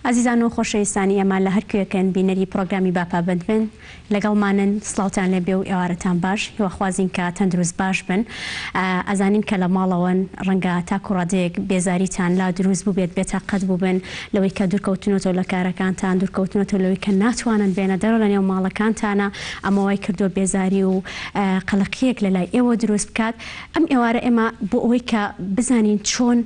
عزیزان و خۆشەویستانی ئەمان لە هەرکوێکن بینەری پرۆگرامی باپابند بن لەگەڵمانن سڵاوتان لێبێ و ئێوارەتان باش هیوەخوازین کە تەندروست باش بن ئەزانین کە لە ماڵەوەن ڕەنگە تاکو ڕادەیەک بێزاریتان لا دروست بوو بێت بێتاقەت بوو بن لەوەی کە دوورکەوتنەوە لە کارەکانتان دوورکەوتنەوە لەوەی کە ناتوانن بێنە دەرەوە لە نێو ماڵەکانتانە ئەمەوەی کردو بێزاری و قەلەقیەک لەلای ئێوە دروست بکات ئەم ئێوارە ئێمە بۆ ئەوەی کە بزانین چۆن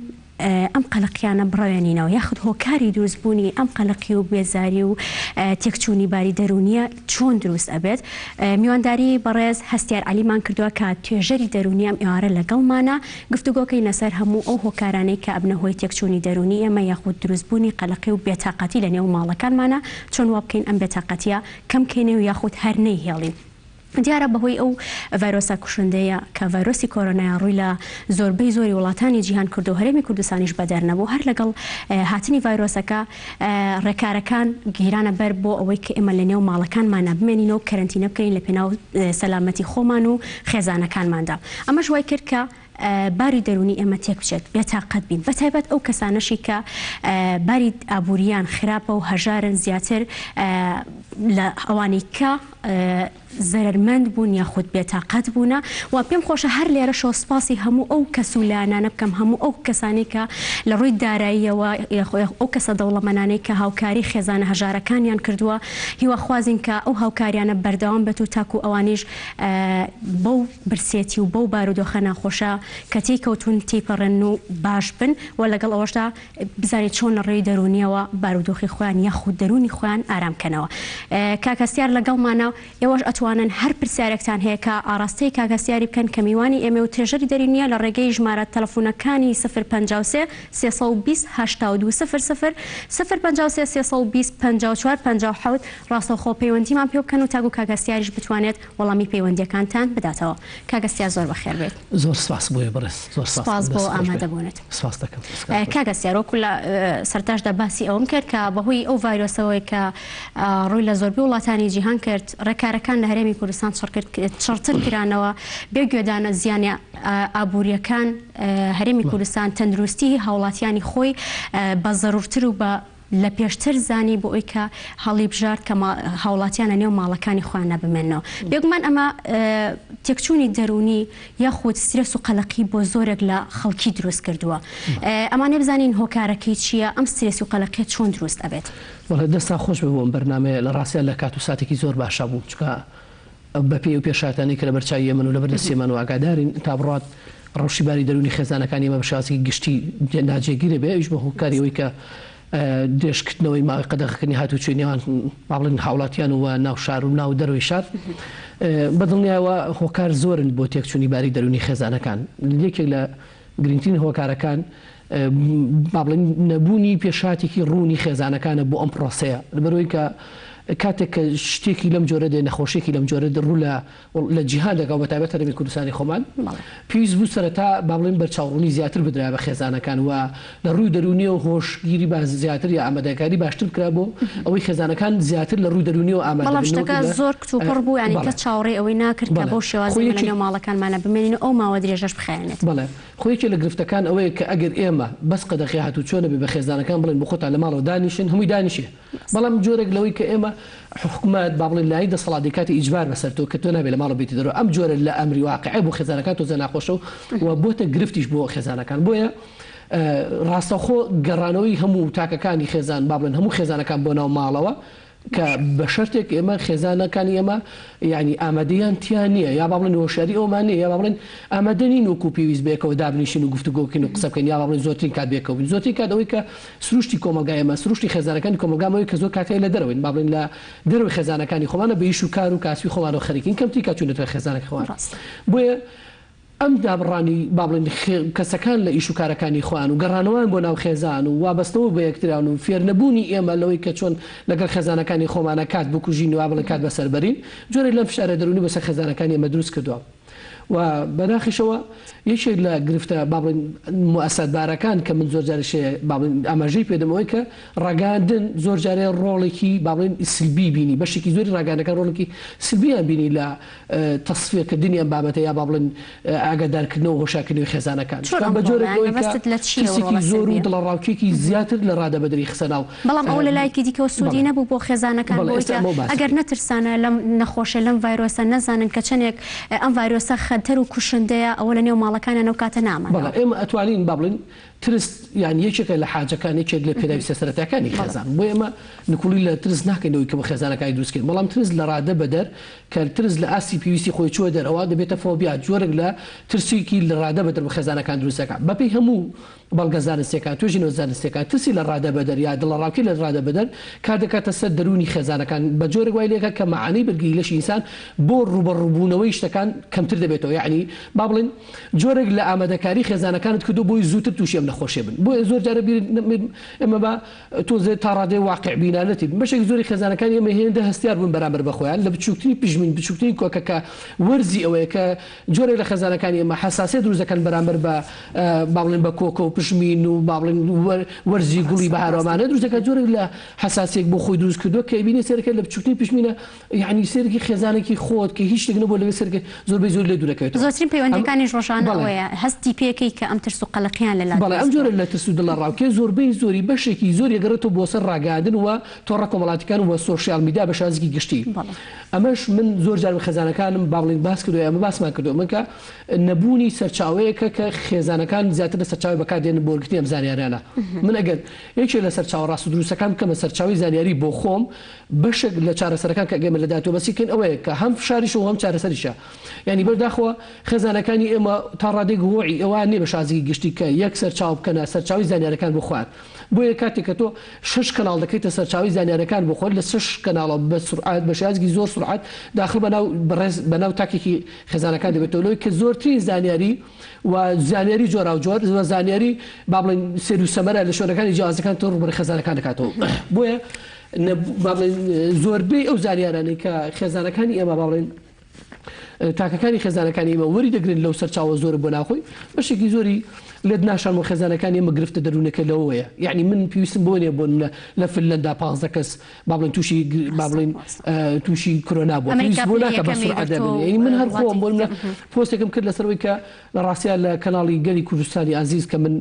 ئەم قەلەقیانە بڕەوێنینەوە یاخود هۆکاری دروستبوونی ئەم قەلەقی و بێزاری و تێکچوونی باری دەرونیە چۆن دروست ئەبێت میوانداری بەڕێز هەستیار عەلیمان کردووە کە توێژەری دەرونی ئەم ئێوارە لەگەڵمانە گفتوگۆکەی لەسەر هەموو ئەو هۆکارانەی کە ئەبنە هۆی تێکچوونی دەرونی ئێمە یاخود دروستبوونی قەلەقی و بێتاقەتی لە نێو ماڵەکانمانە چۆن وا بکەین ئەم بێتاقەتیە کەم بکەینێ و یاخود هەر نەیهێڵین. دیارە بەهۆی ئەو ڤایرۆسە کوشندەیە کە ڤایرۆسی کۆرۆنای ڕووی لە زۆربەی زۆری وڵاتانی جیهان کرد و هەرێمی کوردستانیش بەدەرنەبوو هەر لەگەڵ هاتنی ڤایرۆسەکە ڕێکارەکان گیرانە بەر بۆ ئەوەی کە ئێمە لە نێو ماڵەکانمانە بمێنینەوە کەرەنتینە بکەین لە پێناو سەلامەتی خۆمان و خێزانەکانماندا ئەمەش وای کرد کە باری دەرونی ئێمە تێک بچێت بێتاقەت بین بەتایبەت ئەو کەسانەشی کە باری ئابووریان خراپە و هەژارن زیاتر لە ئەوانەی کە زەرمەند بوون یاخود بێتاقەت بوونە و پێم خۆشە هەر لێرەشەوە سپاسی هەموو ئەو کەسولانانە بکەم هەموو ئەو کەسانی کە لە ڕووی داراییەوە ئەو کەسە دەوڵەمەنانەی کە هاوکاری خێزانە هەژارەکانیان کردووە هیوەخوازین کە ئەو هاوکاریانە بەردەوام بێت و تاکو ئەوانیش بەو برسێتی و بەو بارودۆخە ناخۆشە کە تێکەوتون تێپەڕێن و باش بن و لەگەڵ ئەوەشدا بزانێت چۆن لە ڕێی دەرونیەوە بارودۆخی خۆیان یاخود دەرونی خۆیان ئارامکەنەوە. کاکەسیار لەگەڵمانە ئێوەش ئەتوانن هەر پرسیارێکتان هەیە کە ئاراستەی کاکەسیاری بکەن کە میوانی ئێمە و تێژەری دەرونیە لە ڕێگەی ژمارە تەلەفۆنەکانی 053 320 82 00 053 320 54 57 ڕاستەوخۆ پەیوەندیمان پێ بکەن و تاکو کاکەسیاریش بتوانێت وەڵامی پەیوەندیەکانتان بداتەوە. کاکەسیار زۆر بەخێر بێت. زۆر سپاس بۆ بەڕێز زۆر سپاس بۆ ئامادەبوونت. سپاس دەکەم. کاکەسیار وەکو لە سەرتاشدا باسی ئەوم کرد کە بەهۆی ئەو ڤایرۆسەوەی کە ڕووی لە زۆربەی وڵاتانی جیهان کرد ڕێکارەکان لە هەرێمی کوردستان چڕتر کرانەوە بێگوێدانە زیانی ئابوووریەکان هەرێمی کوردستان تەندروستی هاوڵاتیانی خۆی بە زەرورتر و بە لە پێشتر زانی بۆ ئەوی کە هەڵی بژارد کە هاوڵاتیانە نێو ماڵەکانی خۆیان بمێنەوە. بێگومان ئەمە تێکچوونی دەرونی یاخود سترێس و قەلەقی بۆ زۆرێک لە خەڵکی دروست کردووە. ئەمانێ بزانین هۆکارەکەی چییە ئەم سترێس و قەلەقیت چۆن دروست ئەبێت. وەڵێ دەستا خۆش ببووم بەرنامەیە لە ڕاستیان لە کات و ساتێکی زۆر باشە بوو چکە بەپێ و پێشاتانی کە لە بەرچاوی من و لە بەردەستێمان و ئاگادارین تا بڕات ڕەوشی باری دەرونی خێزانەکانی ئێمە بە شێوازێکی گشتی ناجێگیرە بێ ئەویش بە هۆکاریەوەی کە دێشکردنەوەی ماوەی قەدەغەکردنی هاتوچوی نێوان باڵێن هاوڵاتیان و ناو شار و ناو دەروی شار بەدڵنیایەوە هۆکار زۆرن بۆ تێکچوونی باری دەرونی خێزانەکان. یەکێک لە گرنگترین هۆکارەکان باڵێن نەبوونی پێشاتێکی ڕوونی خێزانەکانە بۆ ئەم پرۆسەیە لەبەرەوەی کە کاتێک کە شتێکی لەم جۆرە دێ نەخۆشێکی لەم جۆرە ڕوو لە جیهان لەگەڵ بەتایبەت هەرێمی کوردستانی خۆمان پێویست بوو سەرەتا باڵێن بەرچاوڕوونی زیاتر بدرا بە خێزانەکان و لە ڕووی دەرونی و هۆشگیری باز زیاتر یا ئامادەکاری باشتر کرا بۆ ئەوەی خێزانەکان زیاتر لە ڕووی دەرونی و ئامادە بەڵام شتەکە زۆر کچوپڕ بوو یعنی کە چاوەڕێی ئەوەی ناکرد کە بۆ شێوازی لە نێو ماڵەکانمانە بمێنین ئەو ماوە درێژەش بخایێنێت. بەڵێ خۆیەکی لە گرفتەکان ئەوەیە کە ئەگەر ئێمە بەس قەدەخی هاتوچۆنە بێ بە خێزانەکان بڵێن بۆ خۆتان لە ماڵەوە دانیشن هەمووی دانیشێ بەڵام جۆرێک لەوەی کە ئێمە حکومت باڵێن لای دەسەڵاتی کاتی ئیجبار بەسەرتەوە کە تۆ نابێت لە ماڵە بێتی دەرەوە ئەم جۆرە لە ئەمری واقعی بۆ خێزانەکان تۆزە ناخۆشە و بۆتە گرفتیش بۆ خێزانەکان بۆیە ڕاستەخۆ گەڕانەوەی هەموو تاکەکانی خێزان باڵێن هەموو خێزانەکان بۆ ناو ماڵەوە کە بە شەرتێک ئێمە خێزانەکانی ئێمە یعنی ئامادەیان تیان نییە یا باڵێن هۆشیاری ئەومان نیە یا باڵێن ئامادەنین وەکو پێویست بێکەوە دابنیشین و گفتوگۆکەین و قسە بکەین یا باڵێن زۆرترین کات بێکەوە زۆرترین کات ئەوەی کە سروشتی کۆمەلگای ئێمە سروشتی خێزانەکانی کۆمەلگامەوەی کە زۆر کاتێک لە دەرەوەین باڵێن لە دەرەوەی خێزانەکانی خۆمانە بە ئیش و کار و کاسبی خۆمانەوە خەریکین کەمتری کاتچوونەتە خێزانێک خۆوان بۆیە ئەم دابڕانی باڵێن کەسەکان لە ئیش و کارەکانی خۆیان و گەڕانەوەیان بۆ ناو خێزان و وابەستەوە بە یەکتریان و فێرنەبوونی ئێمە لەوەی کە چۆن لەگەڵ خێزانەکانی خۆمانە کات بکوژین و بڵێن کات بەسەربەرین جۆرە لەم فشارە دەرونی بەسەر خێزانەکانی ئێمە دروست کردووە و بەناخیشەوە یەکێک لە گرفتە باڵین مؤسسات بارەکان کە من زۆر جارێ ئاماژەی پێدەمەوەی کە ڕاگەاندن زۆر جارێ ڕۆڵێکی باڵین سلبی بینی بەشێکی زۆری ڕاگەانەکان ڕۆڵێکی سلبیان بینی لە تەصفیەکردنی ئەم بابەتە یا باڵین ئاگادارکردنەوە هۆشاکردنەوەی خێزانەکان بە جۆرێکی زۆر و دڵڕاوکێکی زیاتر لە ڕادەبەدری خسەناو بەڵام ئەو لە لایەکی دیکەوە سوودی نەبوو بۆ خێزانەکان ئەگەر نەترسانە لەم نەخۆشە لەم ڤایرۆسە نەزانن کە چەندێک ئەم ڤایرۆسە خەتەر و کوشندەیە ئەوە لە نێو ماڵەکانە نەو کاتە نامان ئێمە ئەتوانین باڵین ترس یان یەکێکە لە حاجەکان یەکێک لە پێداویستە سەرەتاکانی خێزان بۆ ئێمە نکولی لە ترس ناکەینەوەی کە بە خێزانەکانی دروستکرد بەڵام ترس لە ڕادە بەدەر کە ترس لە ئاسی پێویستی خۆی چوە دەرەوە دەبێتە فۆبیا جۆرێک لە ترسێکی لە ڕادە بەدەر بە خێزانەکان دروستەکە بەپێی هەموو بەڵگە زانستیەکان توێژینەوە زانستیەکان ترسی لە ڕادە بەدەر یا دڵڕاوکی لە ڕادە بەدەر کار دەکاتە سەر دەرونی خێزانەکان بە جۆرێک وای لێکە کە مەعانەی بەرگری لەشی ئینسان بۆ ڕوبەڕووبوونەوەی شتەکان کەمتر دەبێتەوە یعنی با بڵێن جۆرێک لە ئامادەکاری خێزانەکانت کردو بۆی زووتر تووشی ئەم نەخۆشیە بن بۆ زۆر جارە ئێمە بە تۆزێ تا ڕادێ واقع بینانەتی بەشێک زۆری خێزانەکان ئێمە هێندە هەستیار بوون بەرامبەر بەخۆیان لە بچووکترین پژمین بچووکترین کۆکەکە وەرزی ئەوەیە کە جۆرێک لە خێزانەکانی ئێمە حساسیت دروستەکەن بەرامبەر بە با بڵێن بە کۆکە و پژمین و با بڵێن وەرزی گوڵی بەهارۆمانە دروستەکە جۆرێک لە حساسیت بۆ خۆی دروست کردو کە بینێ سەرەکە لە بچووکترین پژمینە یعنی سێرکی خێزانێکی خۆت کە هیچ شتێک نەبوو لەوێ سەرکە زۆربەی زۆر لێ دوورەکەوێت زۆرترین پەیوەندەکانی ڕۆژانەوەیە هەستی پێکەی کە ئەم ترس و قەلەقیان لەلا بەڵێ ئەم جۆرە لە ترس و دڵڕاوکێ زۆربەی زۆری بەشێکی زۆری گەڕێتەوە بۆ سەر ڕاگاندن و تۆڕە کۆمەڵاتیەکان و سۆشیال میدیا بە شازێکی گشتی ئەمەش من زۆر جار خێزانەکانم با بڵێن باس کردو ئەمە باسمان کردو من کە نەبوونی سەرچاوەیەکە کە خێزانەکان زیاتر لە سەرچاوی بەکاردێنن بۆ وەرگرتنی ئەم زانیاریانە من ئەگەر یەکێک لە سەرچاو ڕاست و دروستەکان بکەمە سەرچاوی زانیاری بۆ خۆم بەشێک لە چارەسەرەکان کە ئێمە لە داهاتوو بەسیکەین ئەوەیە کە هەم فشاریش و هەم چارەسەریشە یعنی بەرداخەوە خێزانەکانی ئێمە تا ڕادێک هۆی ئەوە نیە بە شازێکی گشتی کە یەک سەرچاو بکەنە سەرچاوی زانیارەکان بۆ خوارد بۆ یە کاتێک کە تۆ 6 کەناڵ دەکەیتە سەرچاوی زانیارەکان بۆ خۆت لە 6 کەناڵە بە سرعات بە شێوازی زۆر سرعات داخل بەناو تاکێکی خێزانەکان دەبێتەوە لەوەی کە زۆرترین زانیاری و زانیاری جۆرا و جۆر زانیاری با بڵێن سێر و سەمەرە لە شوێنەکانی جیازەکان تۆ ڕوبەر خێزانەکان دەکاتەوە بۆیە زۆربەی ئەو زانیارانەی کە خێزانەکانی ئێمە با بڵێن تاکەکانی خێزانەکانی ئێمە وەری دەگرن لەو سەرچاوە زۆر بۆ ناخۆی بەشێکی زۆری لێت ناشان و خێزانەکانی ئێمە گرفتە دەروونەکە لەوەیە یعنی من پێویستم بۆ نیە بۆن لە فنلەندا 15 کەس با بڵێن تووشی کۆرۆنا بووە پێویست بۆ ناکە بە سرعەت دەبێت من هەر خۆم بۆ پۆستێکم کرد لەسەرەوەی کە لە ڕاستیان لە کەناڵی گەلی کوردستانی عزیز کە من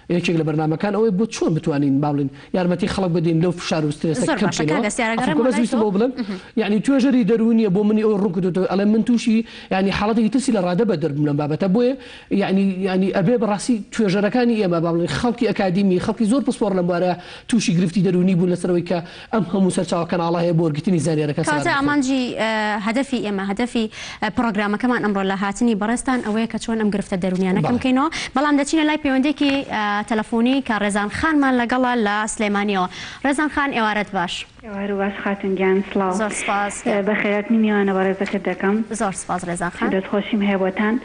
یەکێک لە بەرنامەکان ئەوەی بۆ چۆن بتوانین با بڵێن یارمەتی خەڵک بدەین لەو فشار و سترێسە کەم بکەینەوە بۆ بڵێم یعنی توێژەری دەرونیە بۆ منی ئەو ڕوون کردوتەوە ئەڵێ من تووشی یعنی حاڵەتێکی ترسی لە ڕادە بەدەر بووم لەم بابەتە بۆیە یعنی ئەبێ بەڕاستی توێژەرەکانی ئێمە با بڵێن خەڵکی ئەکادیمی خەڵکی زۆر پسپۆر لەم بارە تووشی گرفتی دەرونی بوون لەسەرەوەی کە ئەم هەموو سەرچاوە کەناڵە هەیە بۆ وەرگرتنی زانیارەکە کاتە ئامانجی هەدەفی ئێمە هەدەفی پرۆگرامەکەمان ئەمڕۆ لە هاتنی بەڕێستان ئەوەیە کە چۆن ئەم گرفتە دەرونیانە کەمکەینەوە بەڵام دەچینە لای پەیوەندێکی تەلەفۆنی کە ڕێزان خانمان لەگەڵە لە سلێمانیەوە ڕێزان خان ئێوارەت باش باش خاتونگیان سلااو زۆر سپاس بەخێراتنی میوانە بەڕێزەکە دەکەم زۆر سپاس ڕێزان خان دەستخۆشیم هەیەبەتان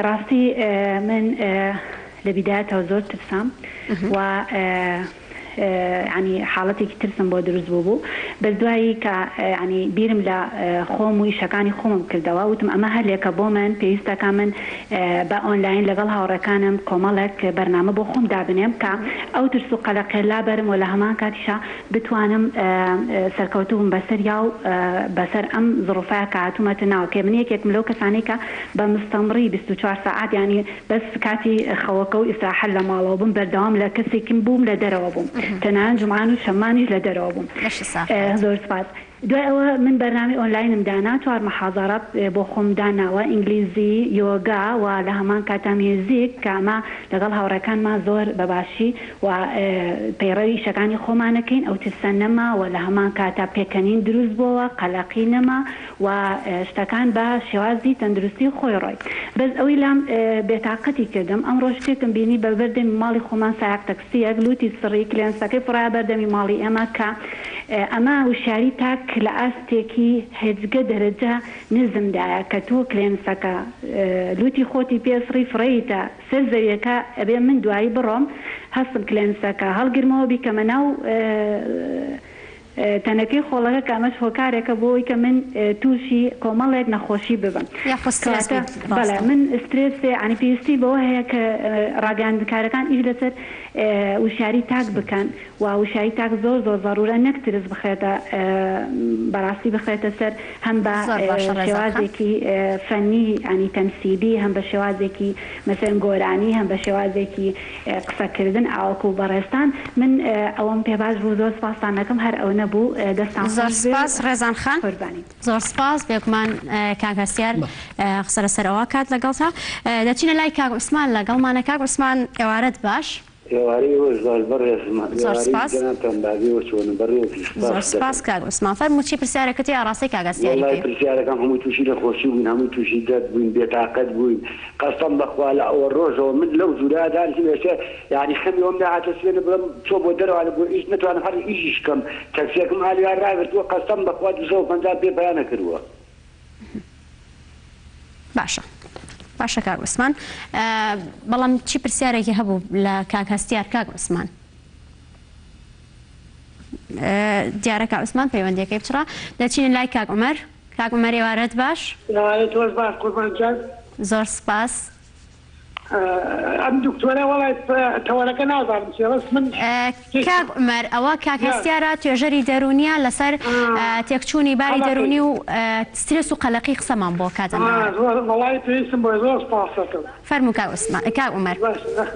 ڕاستی من لە بیدایەتەوە زۆر ترسام و ینی حاڵەتێکی ترسم بۆ دروست بوو بەس دوایی کە ینی بیرم لە خۆم و ئیشەکانی خۆمم کردەوە وتم ئەمە هەلێکە بۆ من پێویستەکە من بە ئۆنلاین لەگەڵ هاوڕەکانم کۆمەڵێک بەرنامە بۆ خۆم دابنێم کە ئەو ترس و قەلەقێ لابەرم و لە هەمان کاتیشە بتوانم سەرکەوتوم بەسەر یا و بەسەر ئەم زڕوفای کە هاتوومەتە ناو کێ من یەکێکم لەو کەسانی کە بە مستەمڕی 24 ساعات ینی بەس کاتی خەوەکە و ئیسراحەت لە ماڵەوە بووم بەردەوام لە کەسێکم بووم لە دەرەوە بووم تەنان جمعان و شەمانیش لە دەرەوە بووم زۆر سپاس دوای ئەوە من بەرنامی ئۆنلاینم دانا 4 مەحاضەرە بۆ خۆم داناوە ئینگلیزی یۆگا و لە هەمان کاتا میوزیک کە ئەمە لەگەڵ هاوڕەکانمان زۆر بەباشی و پەیڕەوی شەکانی خۆمانەکەین ئەو ترسە نەما و لە هەمان کاتا پێکەنین دروست بووەوە قەلەقی نەما و شتەکان بە شێوازی تەندروستی خۆی ڕۆی بەس ئەوی لام بێتاقەتی کردم ئەمڕۆ شتێکم بینی بە بەردەمی ماڵی خۆمان سایق تەکسیەک لوتی سڕی کلێنسەکەی فڕای بەردەمی ماڵی ئێمە کە ئەمە وشاری تاک لە ئاستێکی هێزگە دەرەجە نزمدایە کە تۆ کلێنسەکە لوتی خۆتی پێسڕی فڕیتە سەر زەویەکە ئەبێ من دوایی بڕۆم هەستم کلێنسەکە هەڵگرمەوە بیکەمە ناو تەنەکەی خۆڵەکە کامەش هۆکارێکە بۆی کە من تووشی کۆمەڵێک نەخۆشی ببم بەڵێ من استرێسێ عنی پێویستی بەوە هەیە کە ڕاگەاندکارەکان ئیش لەسەر وشاری تاک بکەن و وشاری تاک زۆر زۆر ضرورە نەکترس بخێتە بەڕاستی بخێتە سەر هەم بە شێوازێکی فەنی عنی تەمسیلی هەم بە شێوازێکی مەسەن گۆرانی هەم بە شێوازێکی قسەکردن ئاوەکو و بەڕێستان من ئەوەم پێباش بوو زۆر سپاسان دەکەم هەر ئەو نەبوو دەستان زۆر سپاس ڕێزان خان زۆر سپاس بێگومان کاک هەستیار قسە لەسەر ئەوە کات لەگەڵتا دەچینە لای کاک عوسمان لەگەڵمانە کاک عوسمان ئێوارەت باش زۆر سپاس کاک عوسمان فەرموو پرسیارەکەتی ئاڕاستەی کاک هەستیاری پرسیارەکان هەمووی تووشی نەخۆشی بووین هەمووی تووشی دەرد بووین بێتاقەت بووین قەسەم بەخوا لە ئەوە ڕۆژەوە من لەو جوورادانشی وێشە یعنی خەمی ئەوم داهاتە سوێنە بڵم چۆ بۆ دەرەوە بۆ ئیش نەتوانم هەر ئیشیش کەم تەکسیەکەم هالیان ڕاوێتووە قەسەم بەخوا 250 پێ بەیان نەکردووە باشە باشە کاک عوسمان بەڵام چی پرسیارێکی هەبوو لە کاک هەستیار کاک عوسمان دیارە کاک عوسمان پەیوەندیەکەی بچڕا دەچینە لای کاک عومەر کاک عومەر ئێوارەت باش زۆر سپاس ئەم دکتۆرە وڵای تەوەرەکە نازانم ڕست من کاک عومەر ئەوە کاک هەستیارە توێژەری دەرونیە لەسەر تێکچوونی باری دەرونی و سترێس و قەلەقی قسەمان بۆ کاتە وڵای پێویستم بۆ زۆر سپاس دەکەم فەرموو کاک عوسمان کاک عومەر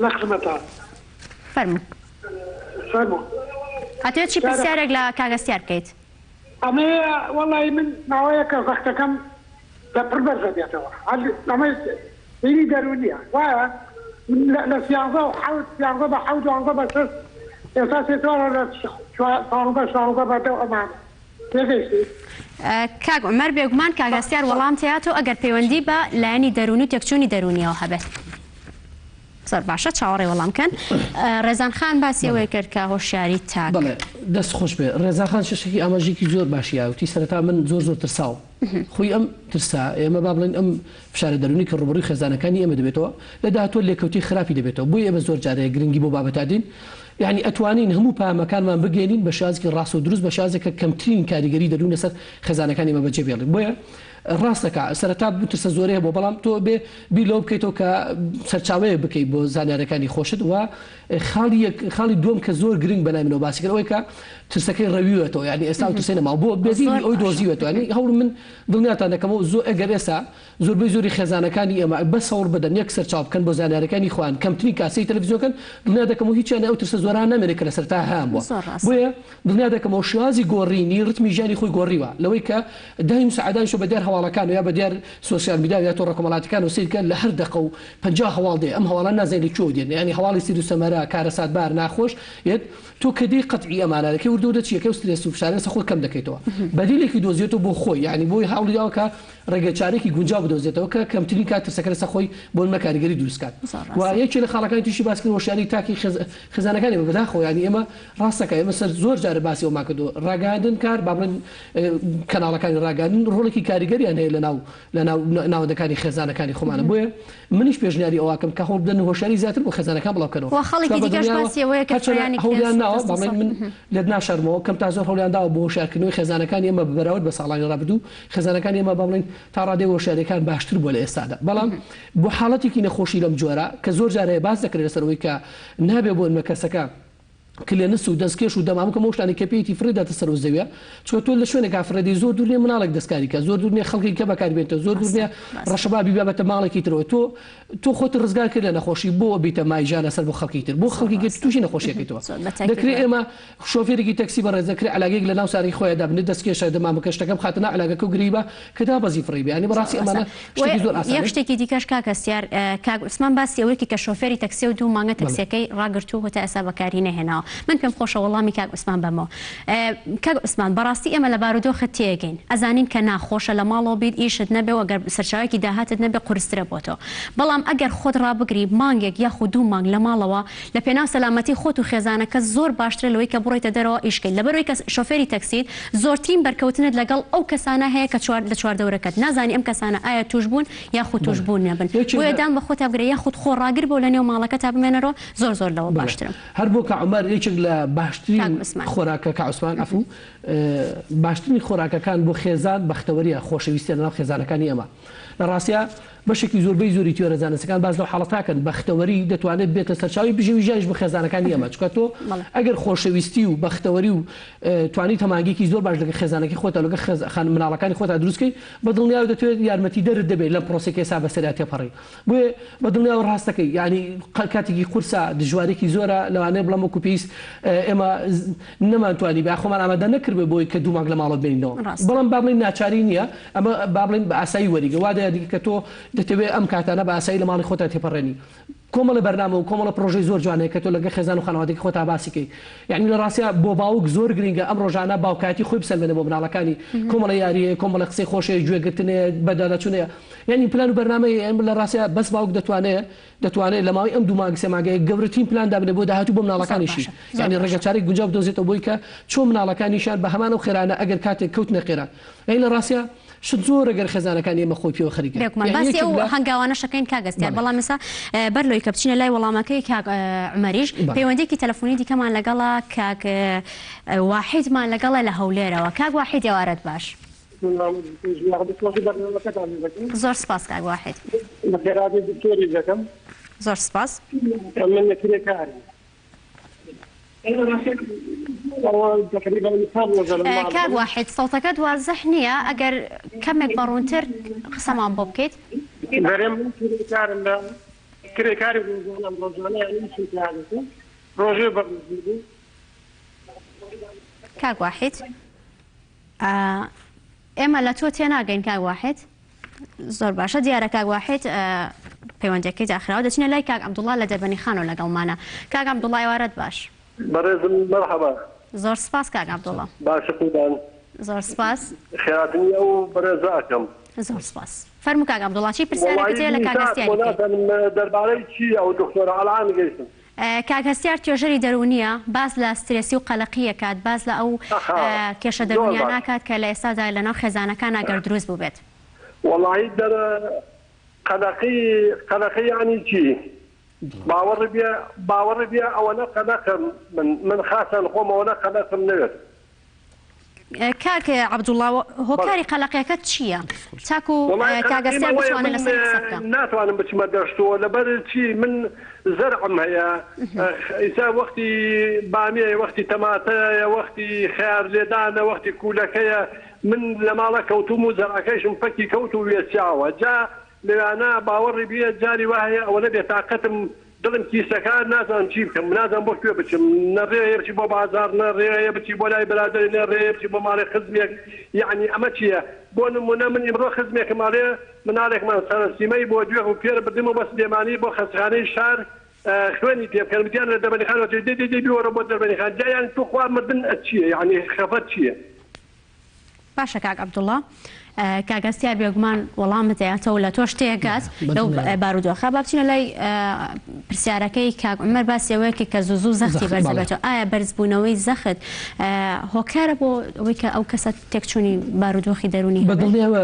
نەخزمەتان فەرموو هاتوێت چی پرسیارێک لە کاک هەستیار بکەیت ئەمێ وەڵای من ناوەیە کە زەختەکەم لەپڕ بەرزە بێتەوە ئەمە بینی دەرونیە وایە لە 11 بە 11 بە 6 ئێستا سێتوانە لە 12 بەدە ئەمان پێگەیشتی کاک عومەر بێگومان کاک هەستیار وەڵام تێهاتەوە ئەگەر پەیوەندی بە لایەنی دەرونی و تێکچوونی دەرونیەوە هەبێت زۆر باشە چاوەڕێ وەڵام کەن ڕێزان خان باسی ئەوەی کرد کە هۆشیاری تاک بەڵێ دەست خۆش بێ ڕێزان خان شەشێکی ئاماژێکی زۆر باشی وتی سەرەتا من زۆر ترساو خۆی ئەم ترسا ئێمە با بڵێن ئەم فشارە دەرونی کە ڕوبڕووی خێزانەکانی ئێمە دەبێتەوە لە داهاتوە لێکەوتی خراپی دەبێتەوە بۆی ئێمە زۆر جارەیە گرنگی بۆ بابەتادین یعنی ئەتوانین هەموو پامەکانمان بگەێنین بە شازێکی ڕاست و دروست بە شازێکە کەمترین کاریگەری دەرون لەسەر خێزانەکانی ئێمە بەجێ بێڵین بۆیە ڕاستەکە سەرەتا بترسە زۆرەیە بۆ بەڵام تۆ بێ بیلۆ بکەیتەوە کە سەرچاوەیە بکەیت بۆ زانیارەکانی خۆشت و خاڵی دوم کە زۆر گرنگ بەلای منەوە باسیکردەوەی کە ترسەکەی ڕەویوێتەوە ینی ئێستا ترسێ نەما بۆ بێزیری ئەوی دۆزیوێتەوە ینی هەوڵ من دڵنیاتان دەکەمەوە زۆر ئەگەر ئێستا زۆربەی زۆری خێزانەکانی ئێمە بە سەوڕ بدەن یەک سەرچاو بکەن بۆ زانیارەکانی خۆیان کەمترین کاسەی تەلەڤیزیۆکەن دڵنیا دەکەمەوە هیچیان ئەو ترسە زۆران نامێنێت کە لەسەر تا هەیان بووە بۆیە دڵنیا دەکەمەوە شوازی گۆڕینی ڕتمی ژیانی خۆی گۆڕیوە لەوەی کە دایم سەعادانشۆ بە دیار هەواڵەکان یا بە دیار سۆسیال میدیا یا تۆ ڕۆکۆمەڵاتەکان و سیرکە لە هەر دقە و 50 هەواڵ دێ ئەم هەواڵان نازانێت چۆ دێن ینی هەواڵی سیر و سەمەرە کارەسات بار ناخۆش یەت تۆ کە دی قەتعی ئەمانەکەی وردە دەچیەکە و سترێس و فشارە خۆ کەم دەکەیتەوە بەدیلێکی دۆزیێتەوە بۆ خۆی یعنی بۆی هەوڵی داوە کە ڕێگەچارێکی گونجاو بدۆزێتەوە کە کەمترین کات ترسەکە لەسەر خۆی بۆ کاریگەری دروستکات و یەکێک لە خاڵەکانی تووشی باسکردن هۆشیاری تاکی خێزانەکانی بەداخەوە ینی ئێمە ڕاستەکە ئێمە سەر زۆر جارە باسی ئەومان کردووە ڕاگەاندن کار با بڵێن کەناڵەکانی ڕاگەاندن ڕۆڵێکی کاریگەریان هەیە لە ناوەندەکانی خێزانەکانی خۆمانە بۆیە منیش پێشنیاری ئەوواکەم کە هەوڵ بدەن هۆشیاری زیاتر بۆ خێزانەکان بڵاوکەنەوە من لە ناشەرمەوە کەم تا زۆر هەوڵیان داوە بۆ هۆشیارکردنەوەی خێزانەکانی ئێمە بەراورد بە ساڵانی ڕابردوو خێزانەکانی ئێمە با بڵێن تا ڕادێ هۆشیاریەکان باشتر بۆ لە ئێستادا بەڵام بۆ حاڵەتێکی نەخۆشی لەم جۆرە کە زۆر جارەیە باس دەکرێت لەسەرەوەی کە نابێ بۆ مەکەسەکە کلێنس و دەستکێش و دەمام کە مۆشتانی کەپێتی فرێداتە سەر و زەویە چۆ تۆ لە شوێنێک ئافرەدی زۆر دوور نیە مناڵێک دەستکاری کە زۆر دوور نیە خەڵکی کە بەکاربێتەوە زۆر دوور نیە ڕەشەبابی بابەتە ماڵێکی ترەوە تۆ خۆت ڕزگار کرد لە نەخۆشی بۆ بیتە مایژانە سەر بۆ خەڵکی تر بۆ خەڵکی گەت تووشی نەخۆشیەکەیتەوە دەکرێت ئێمە شۆفێرێکی تەکسی بە ڕێزەکرێت علاگەیەک لە ناو ساری خۆیدا بنێت دەستکێشە دەمام کەشتەکەم خاتنە علاگەکە و گریبە کە دا بەزی فڕی بیانی بەڕاستی ئەمانە شتێکی زۆر ئاسان یەک شتێکی دیکەش کاک هەستیار کاک عوسمان باسی ئەوەیەکی کە شۆفێری تەکسی و دوو مانگە تەکسیەکەی ڕاگرتووە هۆتا ئێستا بەکاری نەهێناوە من پێم خۆشە وەڵامی کاک عوسمان بەمەوە کاک عوسمان بەڕاستی ئێمە لە بارودۆخە تێگەین ئەزانین کە ناخۆشە لە ماڵەوە بیت ئیشت نەبێ و ئەگەر سەرچاوێکی داهاتت نەبێ قورسترە بۆ تۆ بەڵام بەڵام ئەگەر خۆت ڕابگری مانگێک یاخود 2 مانگ لە ماڵەوە لە پێناو سەلامەتی خۆت و خێزانەکە زۆر باشترە لەوەی کە بڕۆیتە دەرەوە ئیشکەیت لەبەرەوەی کە شۆفێری تەکسیت زۆرترین بەرکەوتنت لەگەڵ ئەو کەسانە هەیە کە لە چواردەورەکەت نازانی ئەم کەسانە ئایا توش بوون یاخود توش بوون نەبن بۆیە دام بە خۆت هەبگرێ یاخود خۆڕاگر بۆ لە نێو ماڵەکە تا بمێنەرەوە زۆر لەوە باشترم هەر بۆ کە عومەر یەکێک لە باشترین خۆراکە کە عوسمان عفو باشترین خۆراکەکان بۆ خێزان بەختەوەریە خۆشەویستیە لەناو خێزانەکانی ئەمە لە ڕاستیە بەشێکی زۆربەی زۆری تیۆرە زانستەکان باز لەو حاڵەتاکەن بەختەوەری دەتوانێت بێتە سەرچاوی بژێویژایش بە خێزانەکانی ئەمە چکە تۆ ئەگەر خۆشەویستی و بەختەوەری و توانی تەمانگێکی زۆر باش لەگە خێزانەکەی خۆتە لەگە مناڵەکانی خۆتا دروستکەی بەدڵنیاو دەتوێت یارمەتی دەرت دەبێت لەم پرۆسێکی ئێستا بەسەریا تێپەڕی بۆیە بەدڵنیاو ڕاستەکەی ینی کاتێکی قورسە دژوارێکی زۆرە لەوانەیە بڵام وەکو پێویست ئێمە نەمانتوانی بە خۆمان ئامادە نەکرد بۆی کە 2 مانگ لە ماڵت بێنینەوە بەڵام با بڵین ناچاری نییە ئەمە با بڵین بە ئاسایی وەریگە وا دیکە کە تۆ دەتەوێت ئەم کاتانە بە ئاسایی لە ماڵی خۆتا تێپەڕێنی کۆمەڵە بەرنامە و کۆمەڵە پرۆژەی زۆر جوانەیە کە تۆ لەگە خێزان و خانەوادێکی خۆتا باسیکەی یعنی لە ڕاستیە بۆ باوک زۆر گرنگە ئەم ڕۆژانە باوکاتی خۆی بسەلمێنە بۆ مناڵەکانی کۆمەڵە یاریە کۆمەڵە قسەی خۆشەیە گوێگرتنێ بەدادەچوونەیە یعنی پلان و بەرنامەی لە ڕاستیە بەس باوک دەتوانێت لە ماوەی ئەم 2 مانگ 3 مانگەیە گەورەترین پلان دابنێ بۆ داهاتوو بۆ مناڵەکانیشی یعنی ڕێگە چارێک گونجاو بدۆزێتەوە بۆی کە چۆن مناڵەکانیشان بە هەمان و خێرانە ئەگەر کاتێک کەوتنە خێرا یعنی لە ڕاستیە شت زۆر ئەگەر خێزانەکانی ئێمە خۆی پێوە خەریکە باسی ئەو هەنگاوانە شەکەین کاگەستیار بەڵام ئێستا بەر لۆی کە بچینە لای وەڵامەکەی کاک عومەریش پەیوەندێکی تەلەفۆنی دیکەمان لەگەڵا کاک واحیدمان لەگەڵە لە هەولێرەوە کاک واحید ئێوارەت باش زۆر سپاس کاک واحید زۆر سپاس کاک واحد سەوتەکەت وازەح نییە ئەگەر کەمێک بەڕوونتر قسەمان بۆ بکەیت کرێکاری ڕۆژێ کاک واحد ئێمە لە تۆ تێناگەین کاک واحد زۆر باشە دیارە کاک واحد پەیوەندەکەی داخراوە دەچینە لای کاک عەبدوڵڵا لە دەربەنی خانەوە لەگەڵمانە کاک عەبدوڵڵا ئێوارەت باش بەڕێزم مەرحەبا زۆر سپاس کاک عەبدوڵڵا باشە قوربان زۆر سپاس خیاتنی ئەو بەڕێزاکەم زۆر سپاس فەرموو کاک عەبدوڵڵا چی پرسیارێکت هەیە لە کاک هەستیار دەربارەی چی ئەو دکتۆرە ئەڵان گەیشتم کاک هەستیار توێژەری دەرونیە باز لە سترێسی و قەلەقیە کات باز لە ئەو کێشە دەرونیە ناکات کە لە ئێستادا لەناو خێزانەکان ئەگەر دروست بوو بێت وەڵاهی قەلەقی ینی چی باوەڕ بێ ئەوەنە قەلەقم من خاسەن خۆمەوەنە قەلەقم نەوێت کاک عەبدوڵڵا هۆکاری قەلەقیەکەت چییە؟ تاکو کاگەستیار بتوانێت لەسەر قسە بکەم ناتوانم بچمە دەشتەوە لەبەر چی من زەرعم هەیە ئیسا وەختی بامیەیە وەختی تەماتەیە وەختی خیار لێدانە وەختی کوولەکەیە من لە ماڵە کەوتوم و زەرعەکەیشم فەکی کەوت و وێچاوە جا لەوانە باوەڕی بێت جاری وایە ئەوەنە بێتاقەتم دڵم کیسەکان نازانم چی بکەم نازانم بۆ کوێ بچم نەڕێیە بچی بۆ بازار نەڕێیە بچی بۆ لای برادری نەڕێیە بچی بۆ ماڵی خزمێک یعنی ئەمە چییە بۆ نمونە من ئیمڕۆ خزمێکم ماڵێ مناڵێکمان سەرسیمەی بۆ گوێ و پێر بدەمەوە بە سلێمانی بۆ خەستخانەی شار خوێنی پێ بکەن وتیان لە دەربەنیخانەوە دێ بیوەرە بۆ دەربەنیخان جایان تو خوا مردن چییە یعنی خەفەت چییە باشە کاک عەبدوڵڵا کاگەستیار بێگومان وەڵامت دەیاتەوە لە تۆ شتێکات لەو بارودۆخە با بچینە لای پرسیارەکەی کاک عومەر باسی ئەوەیەکی کە زوو زەختی بەرزەبێتەوە ئایا بەرزبوونەوەی زەخت هۆکارە بۆ ئەوەی کە ئەو کەسە تێکچوونی بارودۆخی دەرونی بەدڵنیاوە